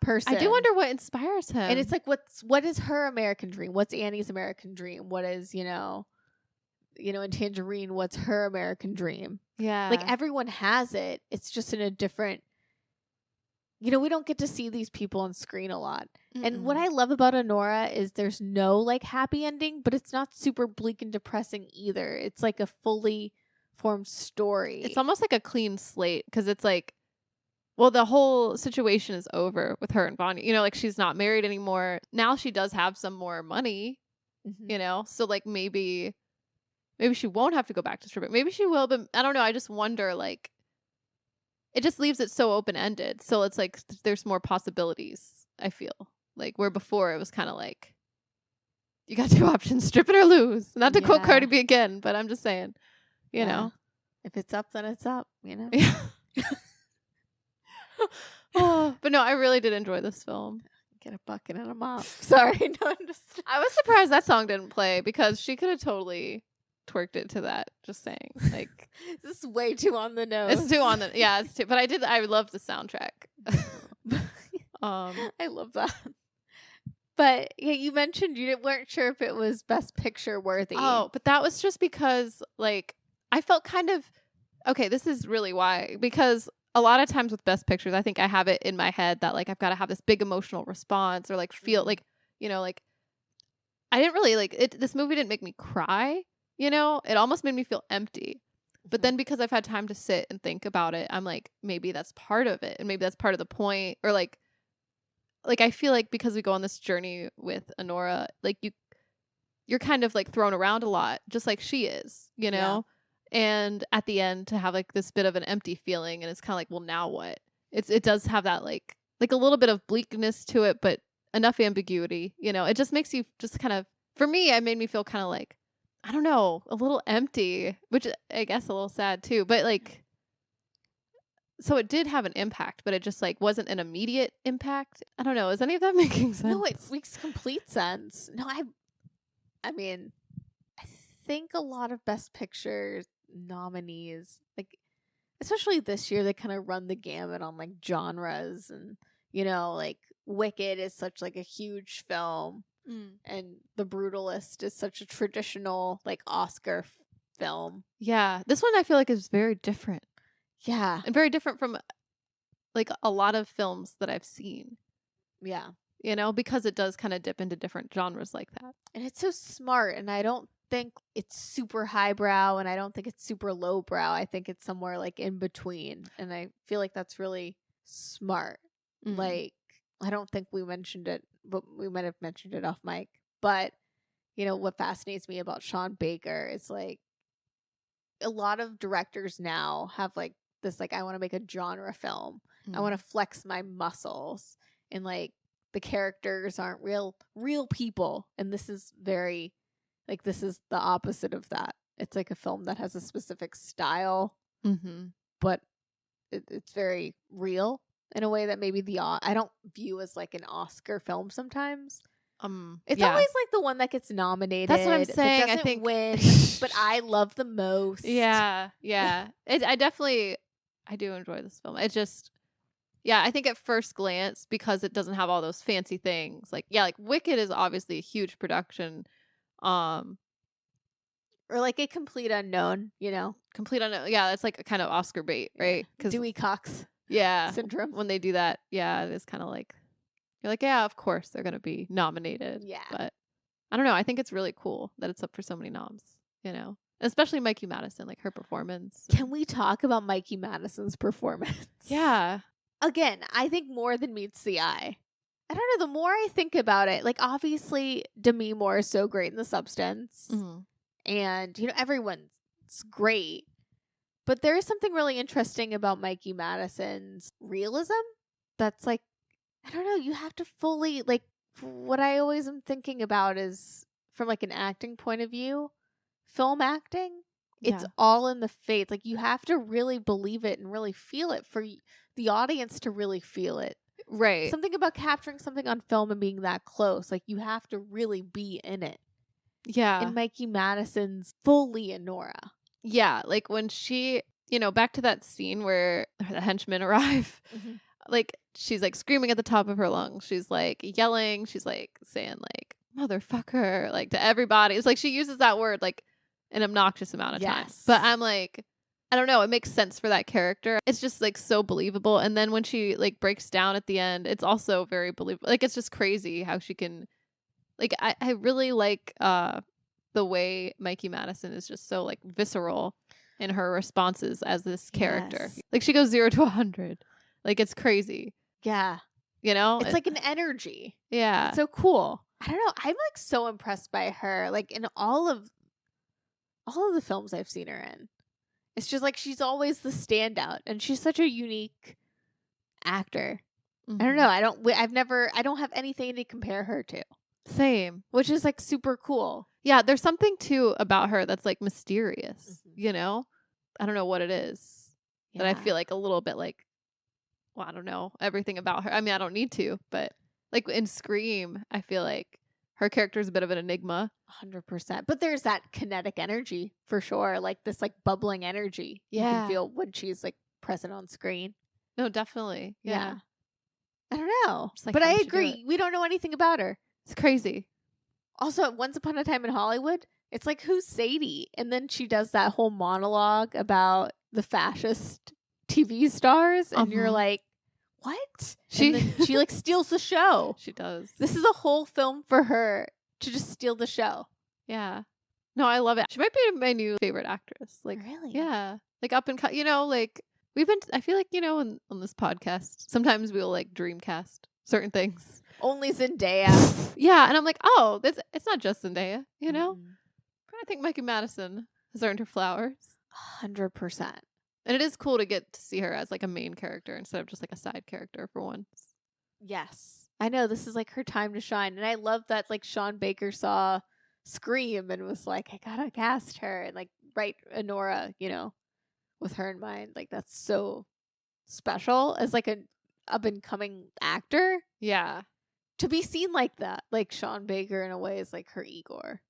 person? I do wonder what inspires him. And it's like, what is her American dream? What's Annie's American dream? What is in Tangerine, what's her American dream? Yeah. Like, everyone has it. It's just in a different, we don't get to see these people on screen a lot. And what I love about Anora is there's no like happy ending, but it's not super bleak and depressing either. It's like a fully formed story. It's almost like a clean slate because it's like, well, the whole situation is over with her and Vanya. Like, she's not married anymore. Now she does have some more money, so like maybe she won't have to go back to strip. Maybe she will, but I don't know. I just wonder, like, it just leaves it so open-ended. So it's like there's more possibilities, I feel. Like, where before it was kind of like, you got two options, strip it or lose. Not to quote Cardi B again, but I'm just saying, you know. If it's up, then it's up, Yeah. But no, I really did enjoy this film. Get a bucket and a mop. Sorry, no, I'm just... I was surprised that song didn't play because she could have totally twerked it to that. Just saying, like, this is way too on the nose. It's too on the it's too. But I loved the soundtrack. I love that. But yeah, you mentioned you weren't sure if it was Best Picture worthy. Oh, but that was just because like I felt kind of okay. This is really why, because a lot of times with Best Pictures, I think I have it in my head that like I've got to have this big emotional response or like feel like like I didn't really like it. This movie didn't make me cry. It almost made me feel empty. But then because I've had time to sit and think about it, I'm like, maybe that's part of it, and maybe that's part of the point, or like I feel like because we go on this journey with Anora, like you're kind of like thrown around a lot, just like she is, And at the end, to have like this bit of an empty feeling, and it's kind of like, well, now what? It does have that like a little bit of bleakness to it, but enough ambiguity, It just makes you just kind of, for me, it made me feel kind of like, I don't know, a little empty, which I guess a little sad too, but like. So it did have an impact, but it just like wasn't an immediate impact. I don't know. Is any of that making sense? No, it makes complete sense. No, I mean, I think a lot of Best Picture nominees, like especially this year, they kind of run the gamut on like genres, and like Wicked is such like a huge film, and The Brutalist is such a traditional like Oscar film. Yeah, this one I feel like is very different. Yeah. And very different from like a lot of films that I've seen. Yeah. Because it does kind of dip into different genres like that. And it's so smart, and I don't think it's super highbrow, and I don't think it's super lowbrow. I think it's somewhere like in between, and I feel like that's really smart. Like, I don't think we mentioned it, but we might have mentioned it off mic. But what fascinates me about Sean Baker is like a lot of directors now have like this, like, I want to make a genre film. I want to flex my muscles, and like the characters aren't real people. And this is very, like, this is the opposite of that. It's like a film that has a specific style, but it's very real in a way that maybe I don't view as like an Oscar film sometimes. It's always like the one that gets nominated. That's what I'm saying. That doesn't I think win, but I love the most. Yeah. I do enjoy this film. It just, I think at first glance, because it doesn't have all those fancy things, like Wicked is obviously a huge production, or like a complete unknown, complete unknown. Yeah, it's like a kind of Oscar bait, right? Because Dewey Cox syndrome. When they do that, it's kind of like, you're like, yeah, of course they're gonna be nominated. Yeah, but I don't know. I think it's really cool that it's up for so many noms. Especially Mikey Madison, like her performance. Can we talk about Mikey Madison's performance? Yeah. Again, I think more than meets the eye. I don't know. The more I think about it, like, obviously Demi Moore is so great in The Substance, and everyone's great. But there is something really interesting about Mikey Madison's realism. That's like, I don't know. You have to fully, like, what I always am thinking about is from like an acting point of view, film acting. It's all in the face. Like, you have to really believe it and really feel it for the audience to really feel it. Right. Something about capturing something on film and being that close. Like, you have to really be in it. Yeah. And Mikey Madison's fully Anora. Yeah. Like when she, back to that scene where the henchmen arrive, like she's like screaming at the top of her lungs. She's like yelling. She's like saying like, motherfucker, like to everybody. It's like she uses that word like an obnoxious amount of times. But I'm like, I don't know. It makes sense for that character. It's just like so believable. And then when she like breaks down at the end, it's also very believable. Like, it's just crazy how she can, like, I really like the way Mikey Madison is just so like visceral in her responses as this character. Like, she goes 0 to 100. Like, it's crazy. Yeah. It's like an energy. Yeah. It's so cool. I don't know. I'm like so impressed by her. Like, in all of the films I've seen her in. It's just like she's always the standout, and she's such a unique actor. I don't know. I don't have anything to compare her to. Same. Which is like super cool. Yeah, there's something too about her that's like mysterious, I don't know what it is. That I feel like a little bit like, well, I don't know everything about her. I mean, I don't need to, but like in Scream, I feel like her character is a bit of an enigma. 100%. But there's that kinetic energy for sure. Like this like bubbling energy you can feel when she's like present on screen. No, definitely. Yeah. I don't know. Like, but I agree. We don't know anything about her. It's crazy. Also, Once Upon a Time in Hollywood, it's like, who's Sadie? And then she does that whole monologue about the fascist TV stars. And you're like, what? And then she like steals the show. She does. This is a whole film for her to just steal the show. Yeah. No, I love it. She might be my new favorite actress. Like, really? Yeah. Like up and like we've been, I feel like, on this podcast, sometimes we'll like dreamcast certain things. Only Zendaya. Yeah. And I'm like, oh, it's not just Zendaya, But I think Mikey Madison has earned her flowers. 100%. And it is cool to get to see her as like a main character instead of just like a side character for once. Yes. I know, this is like her time to shine. And I love that like Sean Baker saw Scream and was like, I gotta cast her and like write Anora, with her in mind. Like, that's so special as like an up and coming actor. Yeah. To be seen like that. Like Sean Baker in a way is like her Igor.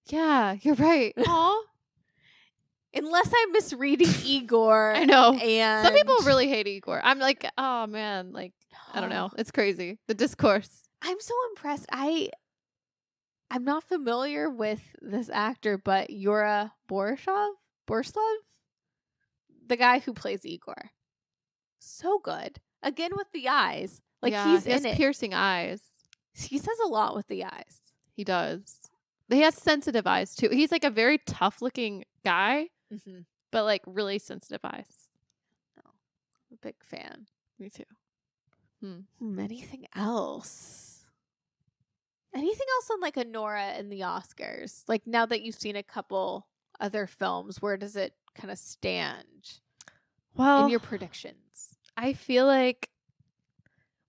Yeah, you're right. Aw. Unless I'm misreading Igor. I know. And some people really hate Igor. I'm like, oh man, like, I don't know. It's crazy. The discourse. I'm so impressed. I'm not familiar with this actor, but Yura Borslov, the guy who plays Igor. So good. Again with the eyes. Like, he's he has in it. Piercing eyes. He says a lot with the eyes. He does. He has sensitive eyes too. He's like a very tough looking guy, but like really sensitive eyes. Oh, I'm a big fan. Me too. Anything else? Anything else on like Anora and the Oscars? Like, now that you've seen a couple other films, where does it kind of stand Well, in your predictions? I feel like,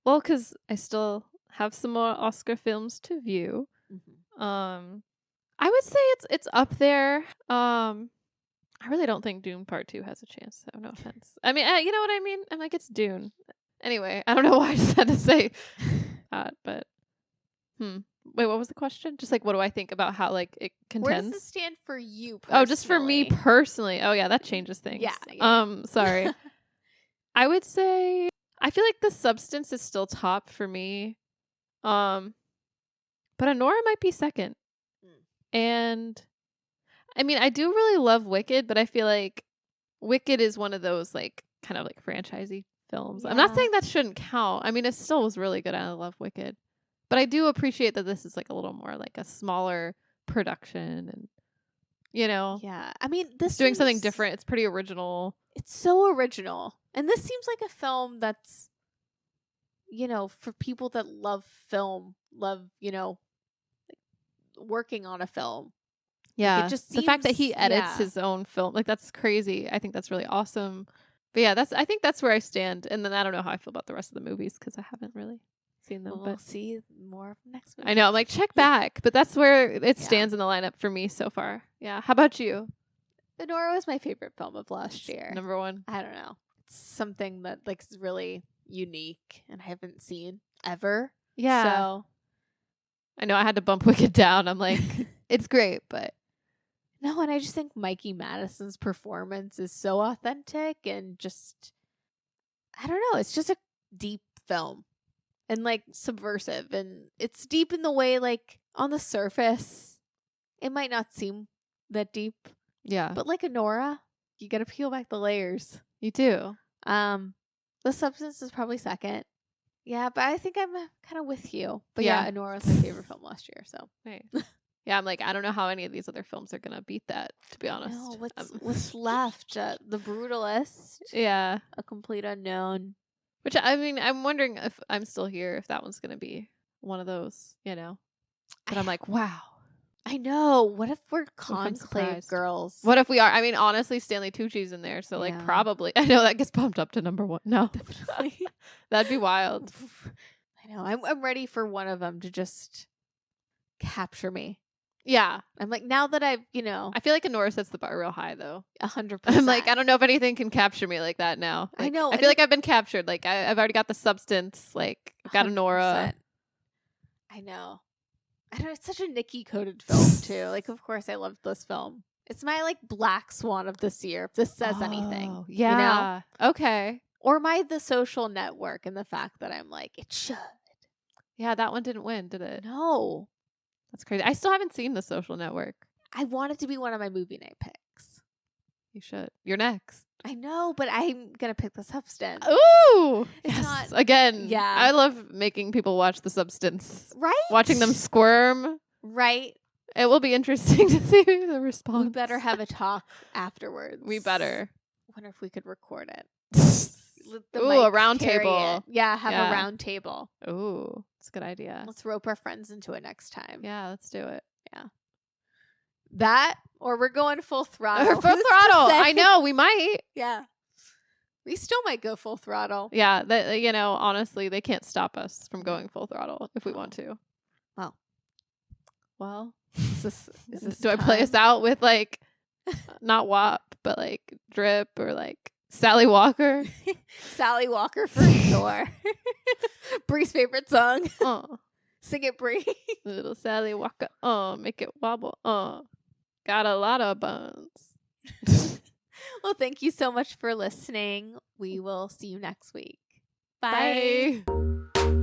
well, because I still have some more Oscar films to view. Mm-hmm. I would say it's up there. I really don't think Dune Part 2 has a chance, though. No offense. I mean, you know what I mean? I'm like, it's Dune. Anyway, I don't know why I just had to say that, but wait, what was the question? Just like, what do I think about how like it contends? Where does it stand for you personally? Oh, just for me personally. Oh yeah, that changes things. Yeah. Sorry. I would say I feel like the substance is still top for me. But Anora might be second. And I mean, I do really love Wicked, but I feel like Wicked is one of those like kind of like franchisey films. I'm not Yeah. saying that shouldn't count. I mean, it still was really good. I love Wicked. But I do appreciate that this is like a little more like a smaller production and Yeah. I mean, this it's doing something seems- different. It's pretty original. It's so original. And this seems like a film that's, for people that love film, love, working on a film. Yeah. It just the fact that he seems- edits yeah. his own film, like that's crazy. I think that's really awesome. But yeah, I think that's where I stand. And then I don't know how I feel about the rest of the movies because I haven't really seen them. We'll But see more of next week. I know, I'm like, check back. But that's where it stands in the lineup for me so far. Yeah. How about you? Anora was my favorite film of last year. Number one. I don't know. It's something that like is really unique and I haven't seen ever. Yeah. So I know I had to bump Wicked down. I'm like, it's great, but no, and I just think Mikey Madison's performance is so authentic and just I don't know, it's just a deep film and like subversive and it's deep in the way like on the surface it might not seem that deep. yeah, But like Anora, you gotta peel back the layers. you do. The substance is probably second. Yeah, but I think I'm kind of with you. But Yeah. yeah, Anora was my favorite film last year. So Right. Yeah, I'm like, I don't know how any of these other films are gonna beat that. To be honest. no, what's left? The Brutalist, Yeah. A Complete Unknown. Which I mean, I'm wondering if I'm still here, if that one's gonna be one of those, But I'm like, wow. I know. What if we're I'm Conclave surprised. girls? What if we are? I mean, honestly, Stanley Tucci's in there, so like Yeah. probably. I know that gets bumped up to number one. No, Definitely. that'd be wild. I know. I'm ready for one of them to just capture me. Yeah, I'm like now that I've I feel like Anora sets the bar real high though. 100%. I'm like, I don't know if anything can capture me like that now. I Like, know, I and feel like I've been captured. Like I've already got the substance. Like I've got Anora. 100%. I know. I know it's such a Nikki coded film too. Like, of course, I loved this film. It's my like black swan of this year. If this says anything, Yeah. Okay. or my The Social Network and the fact that I'm like it should. Yeah, that one didn't win, did it? No, That's crazy. I still haven't seen The Social Network. I want it to be one of my movie night picks. You should. You're next. I know, but I'm gonna pick The Substance. Ooh. It's Yes. not- Again. Yeah. I love making people watch The Substance. Right? Watching them squirm. Right. It will be interesting to see the response. We better have a talk afterwards. We better. Wonder if we could record it. Let the Ooh, a mics round carry table. it. Yeah, have Yeah. a round table. Ooh, it's a good idea. Let's rope our friends into it next time. Yeah, let's do it. That, or we're going full throttle. Or full Who's to throttle. say? I know, we might. Yeah. We still might go full throttle. Yeah, honestly, they can't stop us from going full throttle if we want to. Well. Well, Is this do I play us out with like not WAP, but like Drip or like Sally Walker? Sally Walker for sure. Bree's favorite song. Oh, Sing it, Bree. little Sally Walker. Oh, make it wobble. Oh, got a lot of buns. Well, thank you so much for listening. We will see you next week. Bye. Bye.